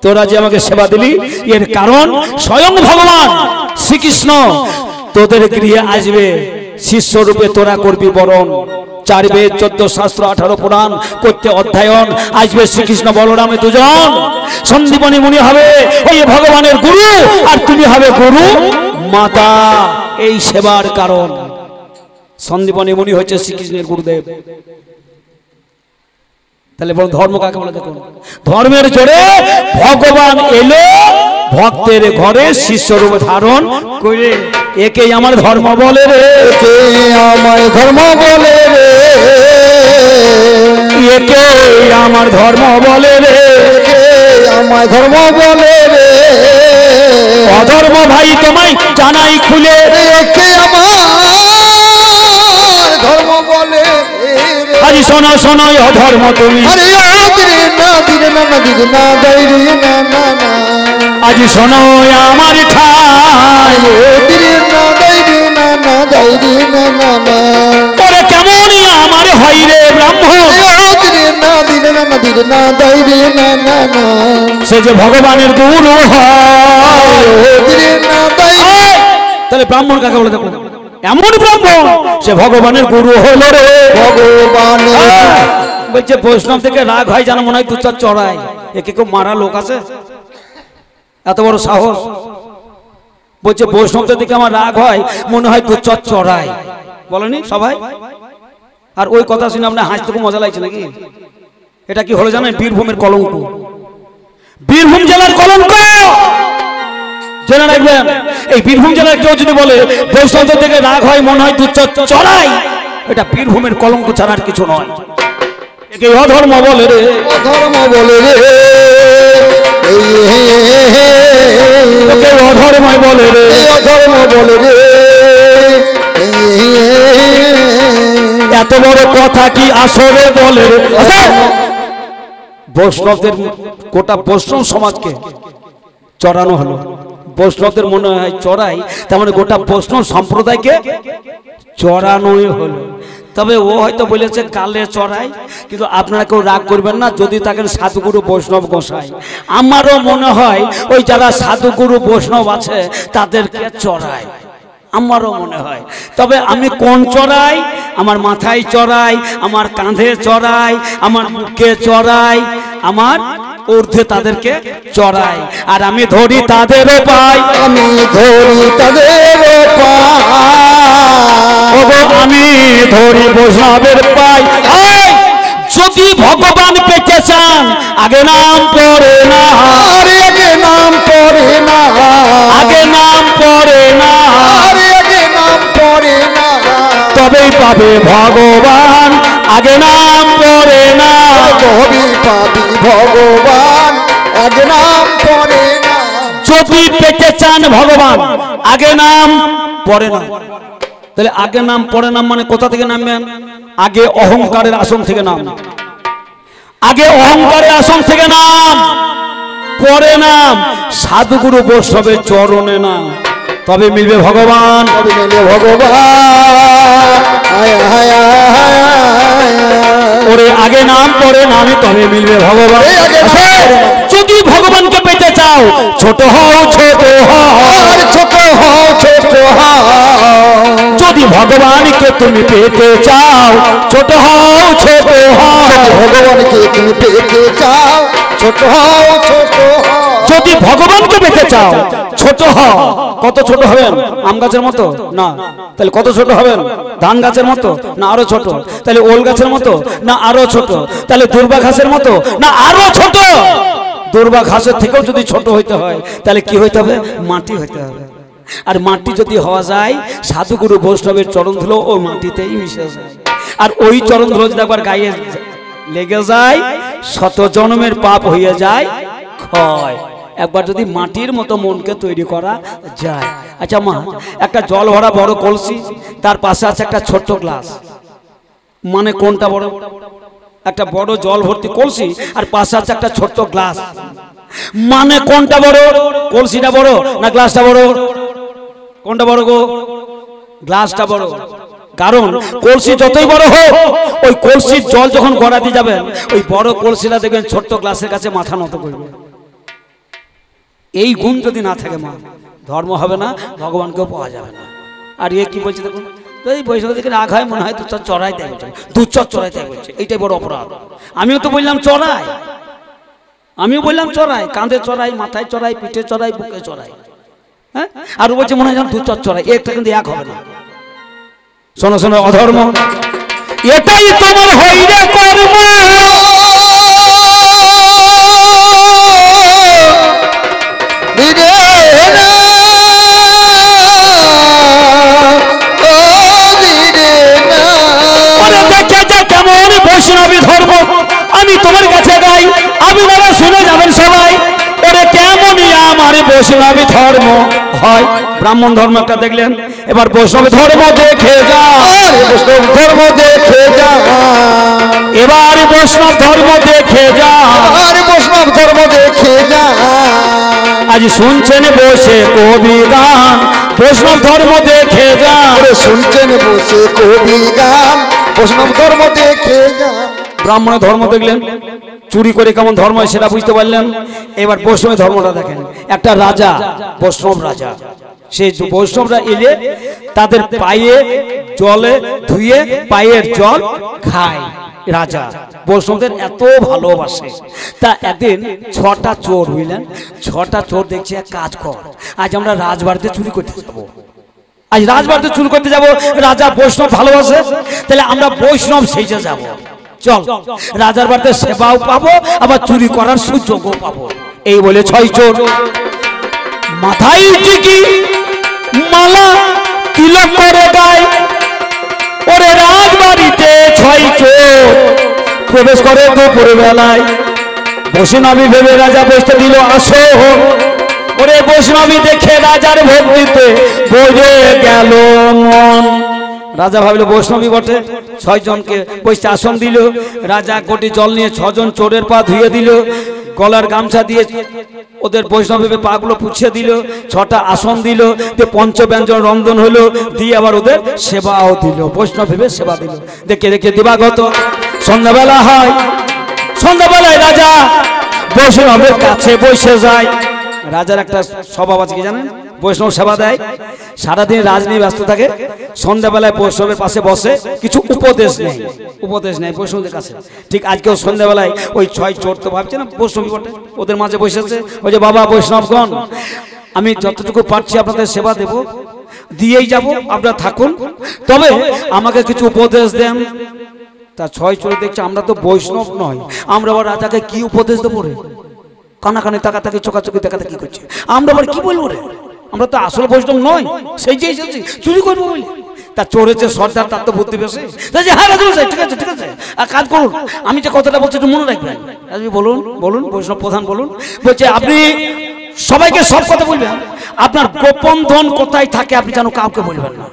তোরা যে আমাকে সেবা দিলি এর কারণ স্বয়ং ভগবান শ্রীকৃষ্ণ তোদের গৃহে আসবে, শিষ্য রূপে তোরা করবি বরণ। 4 বেদ 14 শাস্ত্র 18 পুরাণ করতে অধ্যয়ন, আসবে শ্রীকৃষ্ণ বলরামে দুজন। সন্দীপনী মুনি হবে ওই ভগবানের গুরু, আর তুমি হবে গুরু মাতা। এই সেবার কারণ সন্দীপনী মুনি হচ্ছে শ্রীকৃষ্ণের গুরুদেব। তাহলে বল ধর্ম কাকে বলে? দেখুন, ধর্মের জোরে ভগবান এলো ভক্তের ঘরে শিষ্য রূপ ধারণ করে। একেই আমার ধর্ম বলে রে, একে আমার ধর্ম বলে রে, একে আমার ধর্ম বলে রে, একে আমার ধর্ম বলে রে। অধর্ম ভাই তোমায় জানাই খুলে, একে আমার ধর্ম বলে রে। আজ শোনো শোনো অধর্ম তুমি, আরে দিরে না দিরে না না দিরে না দাইরে না না না, আজ শোনো আমার ঠাই, দিরে না দাইরে না না দাইরে না না না। ওরে কেমন আমার হয় রে ব্রাহ্মণ, দিরে না দিরে না না দিরে না দাইরে না না না, সে যে ভগবানের গুরু হয়। দিরে না দাইরে। তাহলে ব্রাহ্মণ কাকে বলে? দেখুন, এমন ব্রাহ্মণ সে ভগবানের গুরু হলো রে। ভগবানের বলছে বৈষ্ণব থেকে রাগ হয় যেন মনে হয় 2-4 চড়ায়। একে কেউ মারা লোক আছে? এত বড় সাহস! বলছে বৈষ্ণবদের দিকে আমার রাগ হয় মনে হয় 2-4 চড়ায়। বলেনি সবাই? আর ওই কথা শুনে আপনার হাসতে খুব মজা লাগছে নাকি? এটা কি হলো জানেন? বীরভূমের কলঙ্ক, বীরভূম জেলার কলঙ্ক জেনে রাখবেন। এই বীরভূম জেলার কেউ যদি বলে বৈষ্ণবদের থেকে রাগ হয় মনে হয় 2-4 চড়াই, এটা বীরভূমের কলঙ্ক ছাড়া আর কিছু নয়। একে অধর্ম বলে রে, অধর্ম বলে রে, একে অধর্মই বলে রে, অধর্ম বলে রে। এত বড় কথা কি আসলে বলে রে? বৈষ্ণবদের গোটা বৈষ্ণব সমাজকে চড়ানো হলো। বৈষ্ণবদের মনে হয় চড়াই, তার মানে গোটা বৈষ্ণব সম্প্রদায়কে চড়ানোই হলো। তবে ও হয়তো বলেছে কালে চড়াই, কিন্তু আপনারা কেউ রাগ করবেন না যদি থাকেন সাধুগুরু বৈষ্ণব গোসাই। আমারও মনে হয় ওই যারা সাধুগুরু বৈষ্ণব আছে তাদেরকে চড়াই, আমারও মনে হয়। তবে আমি কোন চড়াই? আমার মাথায় চড়াই, আমার কাঁধে চড়াই, আমার বুকে চড়াই, আমার ঊর্ধ্বে তাদেরকে চড়াই, আর আমি ধরি তাদেরও পাই, আমি ধরি তাদেরও পাই, আমি ধরি বৈষ্ণবের পাই। যদি ভগবান পেতে চান আগে নাম পড়ে না, আগে নাম পড়ে না, আগে নাম পড়ে না, আগে নাম পড়ে না, তবেই পাবে ভগবান। আগে নাম পড়ে না, তবেই পাবি ভগবান। আগে নাম পড়ে না, যদি পেতে চান ভগবান আগে নাম পড়ে না। তাহলে আগে নাম পরে নাম মানে কোথা থেকে নামবেন? আগে অহংকারের আসন থেকে নাম, আগে অহংকারের আসন থেকে নাম, পরে নাম সাধুগুরু বৈষ্ণবের চরণে নাম, তবে মিলবে ভগবান। তবে মিলবে ভগবান। ওরে আগে নাম পরে নামে তবে মিলবে ভগবান। যদি ভগবানকে পেতে চাও ছোট হও ছোট হও, ছোট হও ছোট হও। যদি ভগবানকে তুমি পেতে চাও ছোট হও ছোট হও, ভগবানকে তুমি পেতে চাও ছোট হও ছোট হও। যদি ভগবানকে পেতে চাও ছোট হও। কত ছোট হবেন? আম গাছের মতো না, তাহলে কত ছোট হবেন? ধান গাছের মতো না আরো ছোট? তাহলে ওল গাছের মতো না আরো ছোট? তাহলে দুর্বা ঘাসের মতো না আরো ছোট? দুর্বা ঘাসের থেকেও যদি ছোট হইতে হয় তাহলে কি হইতে হবে? মাটি হইতে হবে। আর মাটি যদি হওয়া যায় সাধুগুরু বৈষ্ণবের চরণ ধুলো ওই মাটিতেই মিশে যায়। আর ওই চরণ ধুলো যদি একবার গায়ে লেগে যায় শত জন্মের পাপ হয়ে যায় ক্ষয়। একবার যদি মাটির মতো মনকে তৈরি করা যায়। আচ্ছা মা, একটা জল ভরা বড় কলসি, তার পাশে আছে একটা ছোট্ট গ্লাস, মানে কোনটা বড়? একটা বড় জল ভর্তি কলসি আর পাশে আছে একটা ছোট্ট গ্লাস, মানে কোনটা বড়? কলসিটা বড় না গ্লাসটা বড়? কোনটা বড় গো? গ্লাসটা বড়। কারণ কলসি যতই বড় হোক ওই কলসির জল যখন গড়াতে যাবেন ওই বড় কলসিটা দেখবেন ছোট্ট গ্লাসের কাছে মাথা নত করবে। এই গুণ যদি না থাকে মা, ধর্ম হবে না, ভগবানকেও পাওয়া যাবে না। আর এ কি বলছে দেখুন, এই বৈষ্ণব থেকে রাগ হয় মনে হয় দুচর চড়াই দেয়, দুচর চড়াই দেয় বলছে, এইটাই বড় অপরাধ। আমিও তো বললাম চড়াই, আমিও বললাম চড়াই, কাঁধে চড়াই, মাথায় চড়াই, পিঠে চড়াই, বুকে চড়াই, হ্যাঁ? আর বলছে মনে হয় যেন দুচর চড়াই, একটা কিন্তু এক হবে না। শোনো শোনো, অধর্ম এটাই তোমার হইরে কর্ম, বৈষ্ণবী ধর্ম আমি তোমার কাছে গাই, আমি বলা শুনে যাবেন সবাই। ওরে কেমনই আমার বৈষ্ণবী ধর্ম হয়। ব্রাহ্মণ ধর্ম একটা দেখলেন, এবার বৈষ্ণবী ধর্ম দেখে যান, বৈষ্ণব ধর্ম দেখে যান, এবার বৈষ্ণব ধর্ম দেখে যান, বৈষ্ণব ধর্ম দেখে যান। আজ শুনছেন বসে কবি গান, বৈষ্ণব ধর্ম দেখে যান। শুনছেন বসে কবি গান, বৈষ্ণব ধর্ম দেখে যান। ব্রাহ্মণের ধর্ম দেখলেন, চুরি করে কেমন ধর্ম হয় সেটা বুঝতে পারলেন। এবার বৈষ্ণব ধর্মটা দেখেন, একটা রাজা, বৈষ্ণব রাজা, সেই বৈষ্ণবরা এলে তাদের পায়ে জলে ধুয়ে পায়ের জল খায় রাজা। বৈষ্ণবদের এত ভালোবাসে। তা একদিন 6টা চোর, বুঝলেন, 6টা চোর দেখছে এক কাজ কর, আজ আমরা রাজবাড়িতে চুরি করতে যাবো, আজ রাজবাড়িতে চুরি করতে যাব। রাজা বৈষ্ণব ভালোবাসে, তাহলে আমরা বৈষ্ণব সেজে যাব, চল রাজার বাড়িতে সেবাও পাবো আবার চুরি করার সুযোগও পাবো। এই বলে 6 চোর মাথায় টিকি মালা তিলক করে গায়, ওরে রাজবাড়িতে 6 চোর প্রবেশ করে দুপুর বেলায়। বৈষ্ণবী ভেবে রাজা বসতে দিল আসো, ওরে বৈষ্ণবী দেখে রাজার ভক্তিতে বোঝে গেল মন। রাজা ভাবলো বৈষ্ণবী বটে, 6 জনকে বসতে আসন দিল। রাজা কোটি জল নিয়ে 6 জন চোরের পা ধুয়ে দিল, গলার গামছা দিয়ে ওদের বৈষ্ণবী পাগুলো পুছিয়ে দিল, 6টা আসন দিল, পঞ্চব্যঞ্জন রন্ধন হলো, দিয়ে আবার ওদের সেবাও দিল, বৈষ্ণব ভেবে সেবা দিল। দেখে দেখে দিবাগত সন্ধ্যাবেলা হয়, সন্ধ্যাবেলায় রাজা বৈষ্ণবের কাছে বসে যায়। রাজার একটা স্বভাব আছে কি জানেন, বৈষ্ণব সেবা দেয়, সারাদিন রাজ নিয়ে ব্যস্ত থাকে, সন্ধ্যাবেলায় বৈষ্ণবের পাশে বসে কিছু উপদেশ নেই, উপদেশ নেই বৈষ্ণবদের কাছে। ঠিক আজকেও সন্ধ্যাবেলায় ওই 6 চোর তো ভাবছে না বৈষ্ণবী বটে, ওদের মাঝে বসেছে, ওই যে বাবা বৈষ্ণবগণ আমি যতটুকু পারছি আপনাদের সেবা দেব, দিয়েই যাব, আপনারা থাকুন, তবে আমাকে কিছু উপদেশ দেন। তা 6 চোর দেখছে আমরা তো বৈষ্ণব নয়, আমরা আবার রাজাকে কি উপদেশ দেবো রে, কানাকানি তাকাতাকি চোখাচোখি তাকাতাকি করছে, আমরা আবার কি বলবো রে, আমরা তো আসল বৈষ্ণব নয়, সেই যে এসেছি চুরি করবো বলে। তা চোরেছে সর্দার, তার তো বুদ্ধি বেশি, হ্যাঁ ঠিক আছে ঠিক আছে, আর কাজ করুন, আমি যে কথাটা বলছি একটু মনে রাখবেন। আপনি বলুন বলুন, বৈষ্ণব প্রধান বলুন। বলছে আপনি সবাইকে সব কথা বলবেন, আপনার গোপন ধন কোথায় থাকে আপনি যেন কাউকে বলবেন না।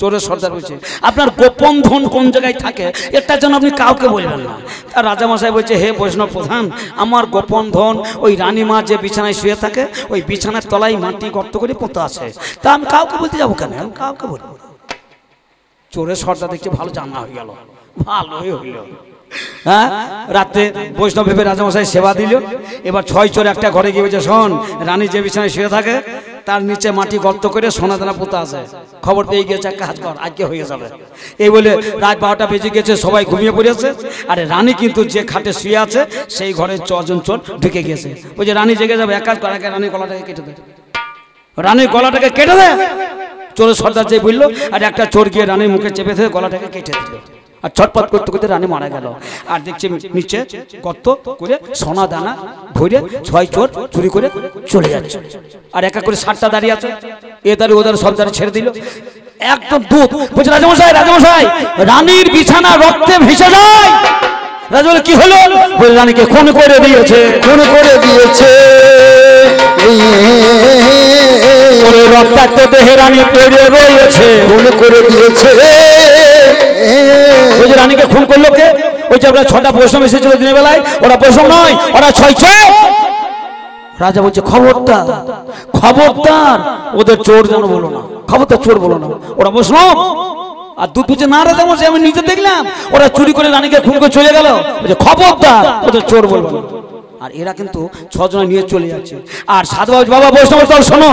চোরের সর্দার বলছে আপনার গোপন ধন কোন জায়গায় থাকে এটা যেন আপনি কাউকে বলবেন না। তার রাজামশাই বলছে হে বৈষ্ণব প্রধান, আমার গোপন ধন ওই রানীমা যে বিছানায় শুয়ে থাকে ওই বিছানার তলায় মাটি গর্ত করে পোতা আছে, তা আমি কাউকে বলতে যাবো কেন, আমি কাউকে বলবো না। চোরের সর্দার দেখছে ভালো জানা হয়ে গেল, ভালোই হইল। হ্যাঁ, রাতে বৈষ্ণব ভেবে রাজামশাই সেবা দিল। এবার 6 চোর একটা ঘরে গিয়ে বলছে শোন, রানী যে বিছানায় শুয়ে থাকে তার নিচে মাটি গর্ত করে সোনা দানা পোতা আছে, খবর পেয়ে গিয়েছে, কাজ কর আজকে হয়ে যাবে। এই বলে রাত 12টা বেজে গেছে, সবাই ঘুমিয়ে পড়েছে। আরে রানী কিন্তু যে খাটে শুয়ে আছে সেই ঘরে 6 জন চোর ঢুকে গেছে। বলছে রানী জেগে যাবে, এক কাজ কর, আগে রানীর গলাটাকে কেটে দে, রানীর গলাটাকে কেটে দে। চোরের সর্দার যে বললো, আর একটা চোর গিয়ে রানীর মুখে চেপে ধরে গলাটাকে কেটে দিল। আর ছটপট করতে করতে রানী মারা গেল। আর দেখছি নিচে গর্ত করে সোনা দানা ভরে 6 চোর চুরি করে চলে যাচ্ছে। আর একা করে 7টা দাঁড়িয়ে আছে, এ দাঁড়িয়ে ওদের সব দাঁড়িয়ে ছেড়ে দিল। একদম দুধ বলছে রাজামশাই, রাজামশাই রানীর বিছানা রক্তে ভেসে যায়। রাজা বলে কি হলো? বলে রানীকে খুন করে দিয়েছে, খুন করে দিয়েছে। ওরে রক্তাক্ত দেহে রানী পড়ে রয়েছে, খুন করে দিয়েছে। ওই যে রানীকে খুন করলো কে? ওই যে আপনার 6টা বৈষ্ণব এসেছিল দিনের বেলায়, ওরা বৈষ্ণব নয়, ওরা 6 চোর। রাজা বলছে খবরদার, খবরদার ওদের চোর যেন বলো না, খবরদার চোর বলো না, ওরা বৈষ্ণব। আর দুধ বুঝে না রাজা বলছে আমি নিজে দেখলাম ওরা চুরি করে রানীকে খুন করে চলে গেল, বলছে খবরদার ওদের চোর বলবো না। আর এরা কিন্তু 6 জন নিয়ে চলে যাচ্ছে। আর সাধু বাবা বৈষ্ণব দল শোনো,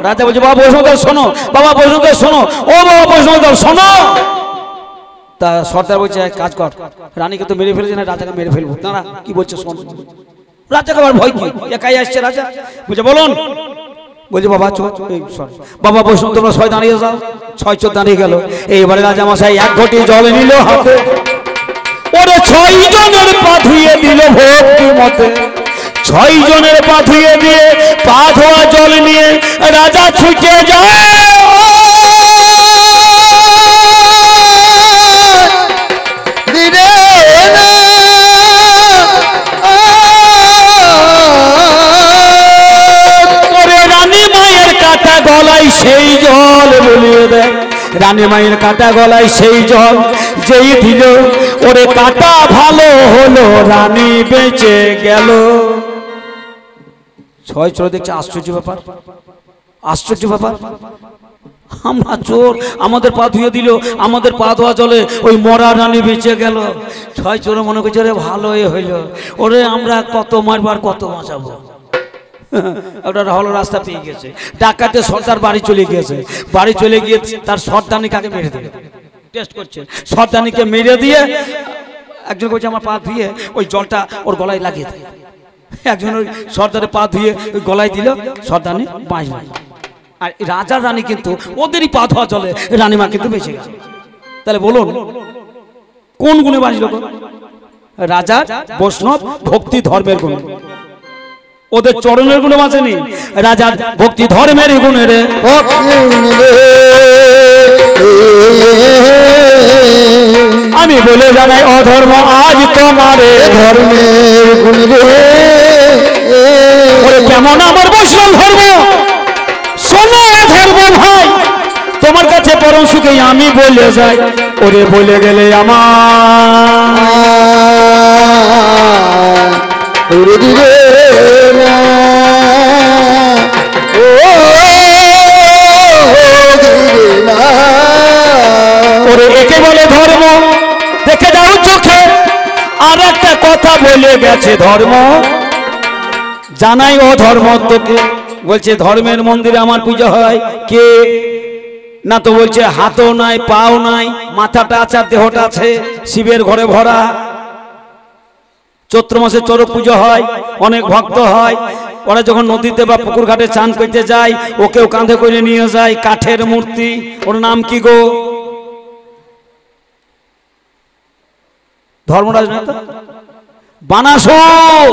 রাজা বলছে বাবা বৈষ্ণব দল শোনো, বাবা বৈষ্ণব দল শোনো, ও বাবা বৈষ্ণব দল শোনো। তা সর্দার বলছে কাজ কর, রানীকে তো মেরে ফেলেছে না, রাজাকে মেরে ফেলবো। না কি বলছে শোন। রাজাকে আবার ভয় কি, একাই আসছে রাজা। বলছে বলুন। বলছে বাবা বাবা বৈষ্ণব তোমরা 6 দাঁড়িয়ে যাও। 6 চোর দাঁড়িয়ে গেল। এইবারে রাজা মশাই 1 ঘটি জল নিল হাতে, ওরে 6 জনের পা ধুয়ে দিল ভক্তি মতে। 6 জনের পা ধুয়ে দিয়ে পা ধোয়া জল নিয়ে রাজা ছুটে যায়। সেই জল বলিয়ে দেয়, রানী মায়ের কাটা গলায় সেই জল যেই দিল, ওরে কাটা ভালো হলো, রানী বেঁচে গেল। 6 চোর দেখছে আশ্চর্য ব্যাপার, আশ্চর্য ব্যাপার। আমরা চোর, আমাদের পা ধুয়ে দিল, আমাদের পা ধোয়া জলে ওই মরা রানী বেঁচে গেল। 6 চোর মনে করছে রে ভালোই হইল, ওরে আমরা কত মারবার কত বাঁচাবো। একটা হলো রাস্তা পেয়ে গেছে, ডাকাতে সর্দার বাড়ি চলে গিয়েছে। বাড়ি চলে গিয়ে তার সর্দারনিকে আগে মেরে দিল, টেস্ট করছে। সর্দারনিকে মেরে দিয়ে একজন বলছে আমার পা ধুয়ে ওই জলটা ওর গলায় লাগিয়ে দেয়। একজন ওই সর্দারের পা ধুয়ে ওই গলায় দিল, সর্দারনি বাঁচল। আর রাজার রানী কিন্তু ওদেরই পা ধোয়া জলে রানীমা কিন্তু বেঁচে গেল। তাহলে বলুন কোন গুণে বাঁচল? রাজার বৈষ্ণব ভক্তি ধর্মের গুণ, ওদের চরণের গুণ বাঁচেনি, রাজার ভক্তি ধর্মের গুণের। আমি বলে জানাই অধর্ম আজ তোমারে ধর্মের গুণ রে। কেমন আমার বৈষ্ণব ধর্ম, শোনো ধর্ম ভাই, তোমার কাছে পরম সুখে আমি বলে যাই, ওরে বলে গেলে আমার ওরে দিবে না, ও দিবে না। ওরে একে বলে ধর্ম, দেখে যাও চোখে। আর একটা কথা বলে গেছে ধর্ম, জানাই ও ধর্ম তোকে। বলছে ধর্মের মন্দিরে আমার পুজো হয়, কে না তো বলছে হাতও নাই পাও নাই, মাথাটা আছে দেহটা আছে, শিবের ঘরে ভরা। চৈত্র মাসে চড়ক পুজো হয়, অনেক ভক্ত হয়। ওরা যখন নদীতে বা পুকুর ঘাটে চান করতে যায়, ওকেও কাঁধে করে নিয়ে যায়, কাঠের মূর্তি। ওর নাম কি গো? ধর্মরাজ না তো, বানাসুর।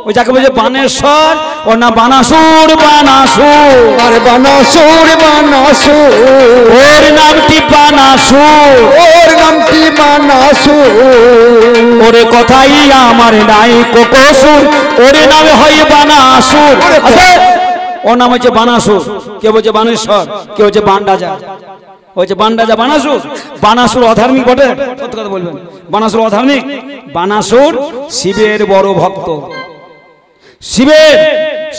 ওই যাকে বলছে বানেশ্বর, ওর নাম বানাসুর। বানাসুর, আর বানাসুর, বানাসুর, ওর নামটি বানাসুর, ওর নামটি বানাসুর। ওরে কথাই আমার নাই কোকসুর, ওরে নামে হয় বানাসুর। ওর নাম হচ্ছে বানাসুর। কে বলছে বানেশ্বর, কে বলছে বান রাজা। ওই যে বানরাজা বানাসুর, বানাসুর অধার্মিক বটে, সত্য কথা বলবেন, বানাসুর অধার্মিক, বানাসুর শিবের বড় ভক্ত। শিবের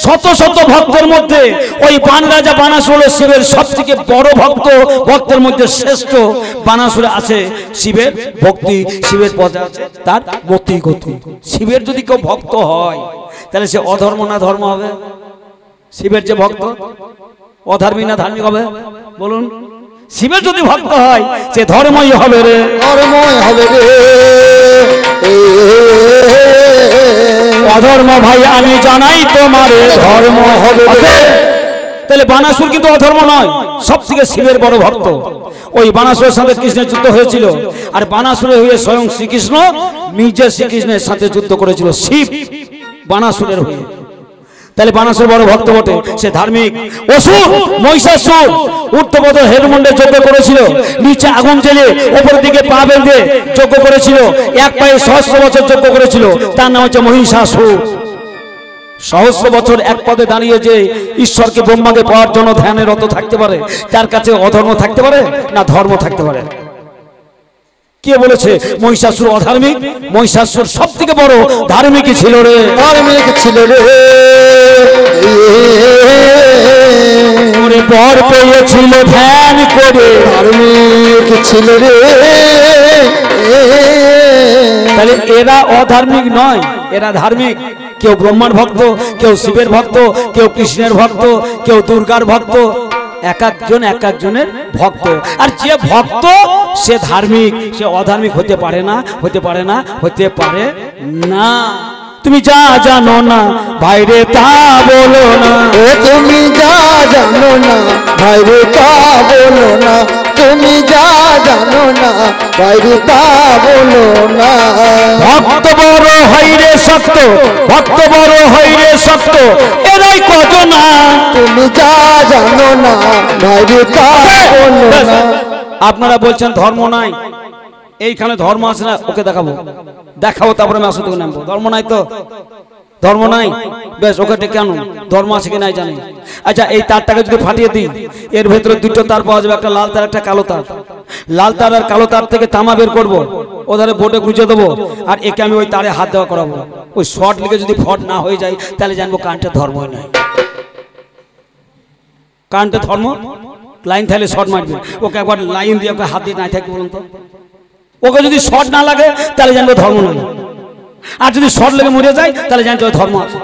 শত শত ভক্তের মধ্যে ওই বানরাজা বানাসুর হলো শিবের সব থেকে বড় ভক্ত, ভক্তের মধ্যে শ্রেষ্ঠ বানাসুরে আছে শিবের ভক্তি, শিবের পদে আছে তার মতি গতি। শিবের যদি কেউ ভক্ত হয় তাহলে সে অধর্ম না ধর্ম হবে? শিবের যে ভক্ত অধার্মিক না ধার্মিক হবে বলুন? শিবের যদি ভক্ত হয় সে ধর্মই হবে রে, ধর্মই হবে রে। অধর্ম ভাই আমি জানাই তোমারে ধর্ম হবে রে। তাহলে বানাসুর কিন্তু অধর্ম নয়, সব থেকে শিবের বড় ভক্ত। ওই বানাসুরের সাথে কৃষ্ণের যুদ্ধ হয়েছিল, আর বানাসুরে হয়ে স্বয়ং শ্রীকৃষ্ণ নিজে শ্রীকৃষ্ণের সাথে যুদ্ধ করেছিল, শিব বানাসুরের হয়ে। তাহলে বানাসুর বড় ভক্ত বটে, সে ধার্মিক। অসুর মহিষাসুর ঊর্ধ্বপদ হেডমুন্ডে যজ্ঞ করেছিল, নিচে আগুন জ্বেলে উপর দিকে পা বেঁধে যজ্ঞ করেছিল, এক পায়ে সহস্র বছর যজ্ঞ করেছিল, তার নাম হচ্ছে মহিষাসুর। সহস্র বছর এক পদে দাঁড়িয়ে যে ঈশ্বরকে ব্রহ্মাকে পাওয়ার জন্য ধ্যানে রত থাকতে পারে, তার কাছে অধর্ম থাকতে পারে না ধর্ম থাকতে পারে? কে বলেছে মহিষাসুর অধার্মিক? মহিষাসুর সব থেকে বড় ধার্মিকই ছিল রে, ধার্মিক ছিল রে। ওরে বর পেয়েছিল ধ্যান করে, ধার্মিক ছিল রে। তাহলে এরা অধার্মিক নয়, এরা ধার্মিক। কেউ ব্রহ্মার ভক্ত, কেউ শিবের ভক্ত, কেউ কৃষ্ণের ভক্ত, কেউ দুর্গার ভক্ত, এক একজন এক একজনের ভক্ত। আর যে ভক্ত সে ধার্মিক, সে অধার্মিক হতে পারে না, হতে পারে না, হতে পারে না। তুমি যা জানো না ভাইরে তা বলো না, ও তুমি যা জানো না ভাইরে তা বলো না, তুমি যা জানো না ভাইরে তা বলো না। ভক্ত বড় হইরে সত্য, ভক্ত বড় হইরে সত্য, এরাই কত না। তুমি যা জানো না ভাইরে তা বলো না। আপনারা বলছেন ধর্ম নাই, এইখানে ধর্ম আছে না? ওকে দেখাবো, দেখাবো, তারপরে আমি আসতে নামবো। ধর্ম নাই তো? ধর্ম নাই, বেশ, ওকে ডেকে আনুন, ধর্ম আছে কি নাই জানি। আচ্ছা, এই তারটাকে যদি ফাটিয়ে দিই, এর ভেতরে দুটো তার পাওয়া যাবে, একটা লাল তার, একটা কালো তার। লাল তার আর কালো তার থেকে তামা বের করবো, ওধারে বোর্ডে গুঁজে দেবো, আর একে আমি ওই তারে হাত দেওয়া করাবো। ওই শর্ট লিখে যদি ফট না হয়ে যায় তাহলে জানবো কারেন্টের ধর্মই নাই। কারেন্টের ধর্ম লাইন থাকলে শর্ট মারবে, ওকে একবার লাইন দিয়ে ওকে হাত দিয়ে নাই থাকবে বলুন তো। ওকে যদি শর্ট না লাগে তাহলে জানবো ধর্ম নাই, আর যদি শর্ট লেগে মরে যায় তাহলে জানতে হবে ধর্ম আছে।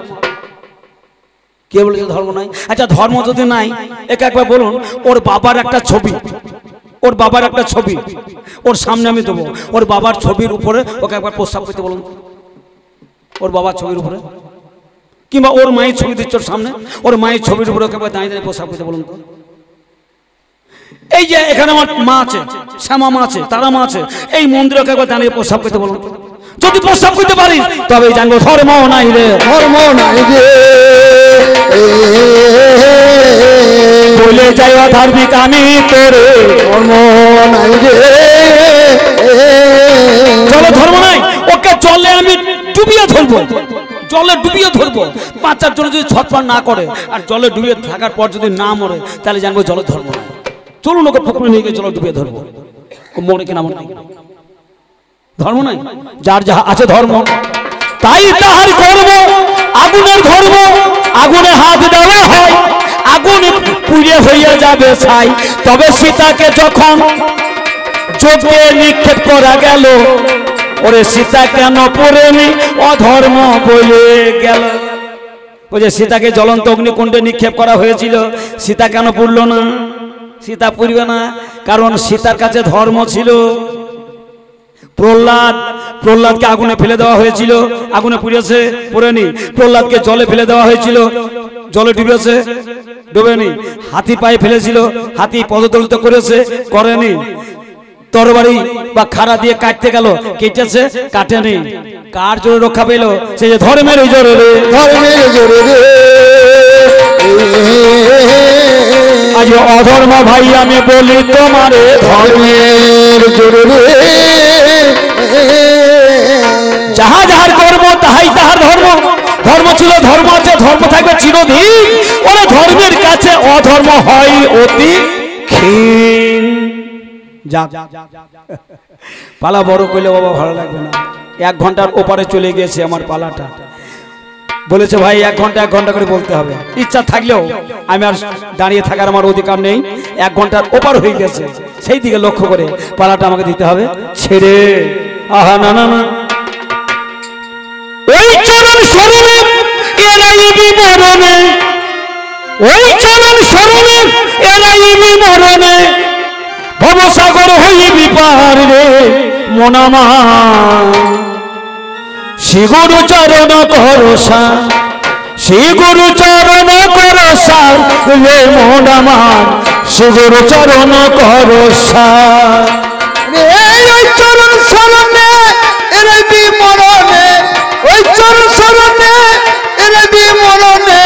কে বলেছে ধর্ম নাই? আচ্ছা, ধর্ম যদি নাই, একে একবার বলুন, ওর বাবার একটা ছবি, ওর বাবার একটা ছবি ওর সামনে আমি দেবো, ওর বাবার ছবির উপরে ওকে একবার প্রস্তাব করতে বলুন, ওর বাবার ছবির উপরে, কিংবা ওর মায়ের ছবি দিচ্ছে ওর সামনে, ওর মায়ের ছবির উপরে ওকে একবার দাঁড়িয়ে দাঁড়িয়ে প্রস্তাব করতে বলুন তো। এই যে এখানে আমার মা আছে, শ্যামা মা আছে, তারা মা আছে, এই মন্দিরে ওকে একবার দাঁড়িয়ে প্রস্তাব করতে বলুন তো। যদি প্রস্তাব করতে পারি তবে জানবো ধর্ম নাই রে, ধর্ম নাই রে। বলে যাই অধার্মিক আমি তোরে, ধর্ম নাই রে। চলো ধর্ম নাই, ওকে জলে আমি ডুবিয়ে ধরবো, জলে ডুবিয়ে ধরবো। বাঁচার জন্য যদি ছটফট না করে আর জলে ডুবিয়ে থাকার পর যদি না মরে তাহলে জানবো জলে ধর্ম নাই। চলুন ওকে পুকুরে নিয়ে গিয়ে জলে ডুবিয়ে ধরবো, ও মরে কিনা মরে নাই। ধর্ম নাই, যার যাহা আছে ধর্ম তাই তাহার কর্ম। আগুনের ধর্ম, আগুনে হাত দেওয়া হয়, আগুনে পুড়ে হইয়া যাবে ছাই। তবে সীতাকে যখন যজ্ঞে নিক্ষেপ করা গেল, ওরে সীতা কেন পড়েনি অধর্ম বলে গেল। ওই যে সীতাকে জ্বলন্ত অগ্নিকুণ্ডে নিক্ষেপ করা হয়েছিল, সীতা কেন পুড়ল না? সীতা পুড়বে না, কারণ সীতার কাছে ধর্ম ছিল। প্রহ্লাদকে আগুনে ফেলে দেওয়া হয়েছিল, আগুনে পুড়েছে, পুড়েনি। প্রহ্লাদকে জলে ফেলে দেওয়া হয়েছিল, জলে ডুবেছে, ডুবেনি। হাতি পায়ে ফেলেছিল, হাতি পদদলিত করেছে, করেনি। তরবারি বা খাড়া দিয়ে কাটতে গেল, কেটেছে, কাটেনি। কার জোরে রক্ষা পেল? সে যে ধর্মের জোরে রে, ধর্মের জোরে রে। আজ অধর্ম ভাই আমি বলি তোমারে, ধর্মের জোরে রে। যাহা যাহার কর্ম তাহাই তাহার ধর্ম। ধর্ম ছিল, ধর্ম আছে, ধর্ম থাকবে চিরদিন। ওরে ধর্মের কাছে অধর্ম হয় অতি ক্ষীণ। যাক পালা বড় করলে বাবা ভালো লাগবে না। 1 ঘন্টার ওপারে চলে গিয়েছে আমার পালাটা। বলেছে ভাই 1 ঘন্টা করে বলতে হবে। ইচ্ছা থাকলেও আমি আর দাঁড়িয়ে থাকার আমার অধিকার নেই। 1 ঘন্টার ওপার হয়ে গেছে, সেই দিকে লক্ষ্য করে পালাটা আমাকে দিতে হবে ছেড়ে। আহা না না না, ওই চরণ শরণে এরাই বিবরণে, ওই চরণ শরণে এরাই বিবরণে, ভবসাগর হইবি পার রে মন আমার। শ্রী গুরু চরণ করসা, শ্রী গুরু চরণ করসা রে মন আমার, শ্রী গুরু চরণ করসা। ওই চরণ শরণে এরাই বিমরণে, ওই চরণ শরণে এরাই বিমরণে,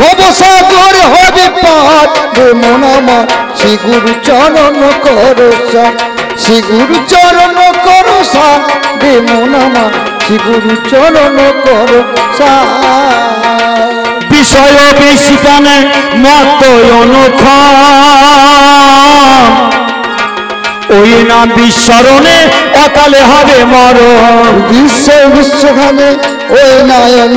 ভবসাগর হবে পার রে মন আমার। শ্রী গুরু চরণ করসা, শ্রী গুরু চরণ করসা রে মন আমার, শ্রী গুরু চরণ করসা। বিষয় বেশি কানে মত অনুক্ষণ, ওই না বিস্মরণে অকালে হবে মরণ। বিশ্বখানে ওই নায়ন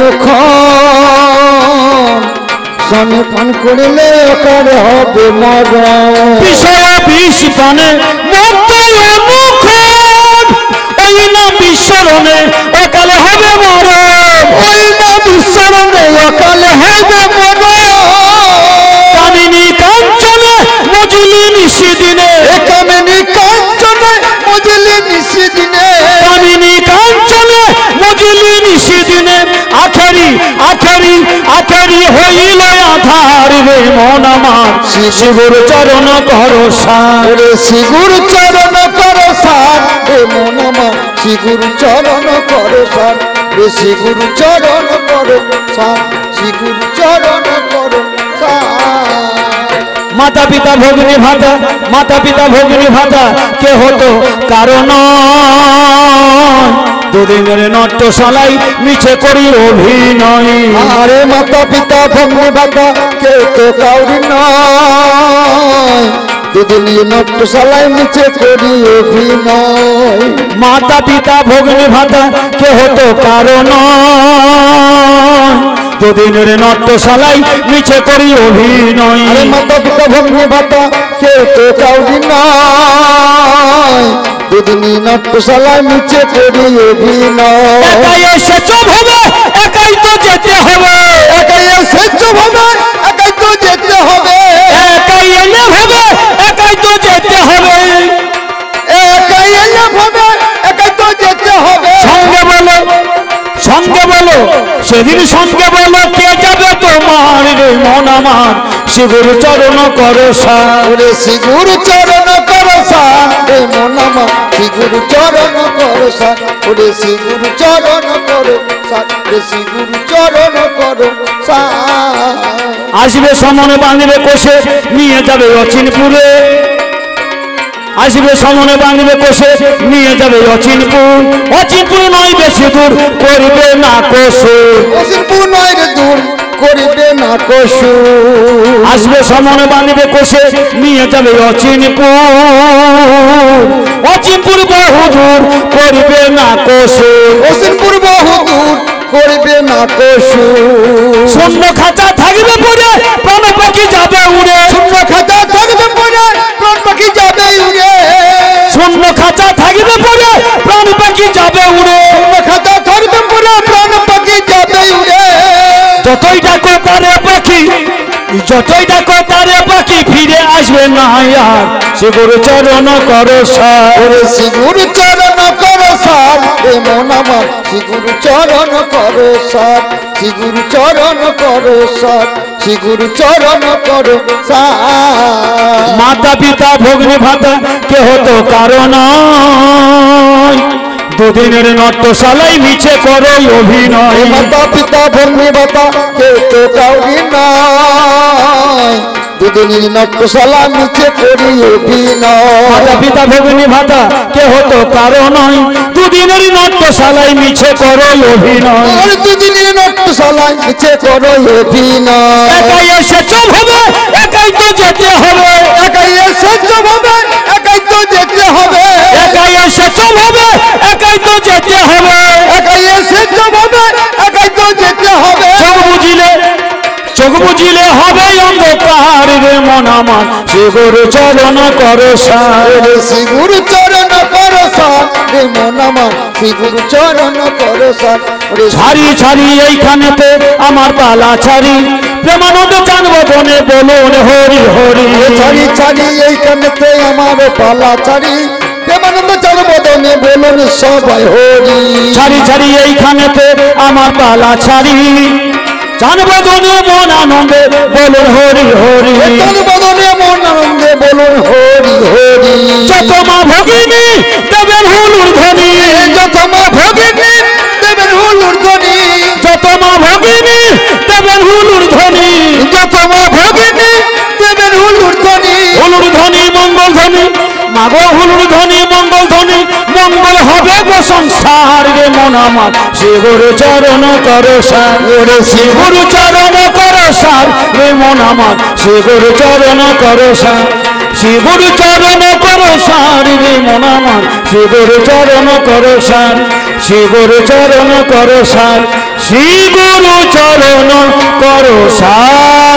স্বামী পান করিলে অকালে হবে মরণ। বিষয় বেশি কানে মত অনুক্ষণ, ওই না বিস্মরণে অকালে হবে মরণ। ওই না বিশ্বরণে অকালে হবে মরণ। কামিনী কাঞ্চনে মজুলি নিশিদিনে, কামিনী কাঞ্চনে মজলি নিশিদিনে, কামিনী কাঞ্চনে মজুলি নিশিদিনে, আখেরি আখেরি আখেরি হইল আধার রে মন আমার। শ্রী গুরু চরণ করসা, শ্রী গুরু চরণ করসা রে মন আমার। শ্রী গুরু চরণ করসা রে, শ্রী গুরু চরণ করসা, শ্রী গুরু চরণ করসা। মাতা পিতা ভগ্নী ভাতা, মাতা পিতা ভগ্নী ভাতা কে হতো কারণ, দুদিনের নট্যশালাই মিছে করি অভিনয়। আরে মাতা পিতা ভগ্নী ভাতা কে তো কাউরি নয়, দুদিন নট্যশালায় নিচে করি অভিনয়। মাতা পিতা ভগ্নী ভাতা কে হতো কারণ, দুদিনের নট্যশালাই মিছে করি অভিনয়। আরে মাতা পিতা ভগ্নী ভাতা কে তো কাউরি নয়, দুদিন নট্যশালায় নিচে করি অভিনয়। একাই এসেছ ভবে একাই তো যেতে হবে, একাই এসেছ ভাবে একাই তো যেতে হবে, একাই এলে ভবে একাই তো যেতে হবে। একাই এলে ভাবে একাই তো যেতে হবে। সঙ্গে বলো, সঙ্গে বলো সেদিন সঙ্গে বলো কে যাবে তোমার রে মন আমার। শ্রী গুরু চরণ করসা, ওরে শ্রী গুরু চরণ করসা রে মন আমার। শ্রী গুরু চরণ করসা, ওরে শ্রী গুরু চরণ করসা রে, শ্রী গুরু চরণ করসা। আসবে সমনে বাঁধবে কোষে নিয়ে যাবে অচিনপুরে, আসবে সমনে বাঁধবে কোষে নিয়ে যাবে অচিনপুর। অচিনপুর নয় বেশি দূর করবে না কোষে, অচিনপুর নয় রে দূর করিবে না কসু। আসবে সমনে বাঁধবে কোষে নিয়ে যাবে অচিনপুর। অচিনপুর বহু দূর করবে না কোষে, অচিনপুর বহু দূর করিবে না কসু। শূন্য খাঁচা থাকবে পড়ে প্রাণ পাখি যাবে উড়ে, শূন্য খাতা থাকবে পরে প্রাণ পাখি যাবে উড়ে, শূন্য খাঁচা থাকবে পড়ে প্রাণ পাখি যাবে উড়ে। শূন্য খাতা থাকবে পরে প্রাণ পাখি যাবে উড়ে। যতই ডাকো তারে পাখি, যতই ডাকো তারে পাখি ফিরে আসবে না আর। শ্রী গুরু চরণ করসা, ওরে শ্রী গুরু চরণ করসা রে মন আমার। শ্রী গুরু চরণ করসা, শ্রী গুরু চরণ করসা, শ্রী গুরু চরণ করসা। মাতা পিতা ভগ্নী ভাতা কে হতো কারণ, দুদিনের নট্যশালাই মিছে করো অভিনয়। মাতা পিতা ভগ্নী ভাতা কে তো কাউরি নয়, দুদিন নট্যশালা নিচে করি অভিনয়। মাতা পিতা ভগ্নী ভাতা কে হতো কারণ, দুদিনের নট্যশালাই মিছে করো অভিনয়। আর দুদিনের নট্যশালায় নিচে করো অভিনয়। একাই এসেছ ভবে একাই তো যেতে হবে, একাই এসেছ ভাবে একাই তো যেতে হবে, একাই এসেছ ভাবে একাই তো যেতে হবে, একাই এসেছ ভাবে একাই তো যেতে হবে। চোখ বুঝিলে হবে অন্ধকার রে মন আমার, সে গুরু চরণ করো সার। শ্রী গুরু চরণ করো সার রে মন আমার, শ্রী গুরু চরণ করো সার। ছাড়ি ছাড়ি এইখানেতে আমার পালা ছাড়ি, প্রেমানন্দ চান বদনে বলুন হরি হরি। ছাড়ি ছাড়ি এইখানেতে আমার পালা ছাড়ি, প্রেমানন্দ চান বদনে বলুন সবাই হরি। ছাড়ি ছাড়ি এইখানেতে আমার পালা ছাড়ি, চান বদনে মন আনন্দে বলুন হরি হরি। চান বদনে মন আনন্দে বলুন হরি হরি। যত মা ভগিনী দেবেন হুলুর ধ্বনি, যত মা ভগিনী দেবেন হুলুর ধ্বনি, যত মা ভগিনী দেবেন হুলুর ধ্বনি, যত মা ভগিনী দেবেন হুলুর ধ্বনি। হুলুর ধ্বনি মঙ্গল ধ্বনি, মাগো হুলুর ধ্বনি মঙ্গল ধ্বনি, মঙ্গল হবে গো সংসার রে মন আমার, শ্রী গুরু চরণ করো সার। শ্রী গুরু চরণ করো সার রে মন আমার, শ্রী গুরু চরণ করো সার। শ্রী গুরু চরণ করো সার রে মন আমার, শ্রী গুরু চরণ করো সার। শ্রী গুরু চরণ করো সার, শ্রী গুরু চরণ করো সার।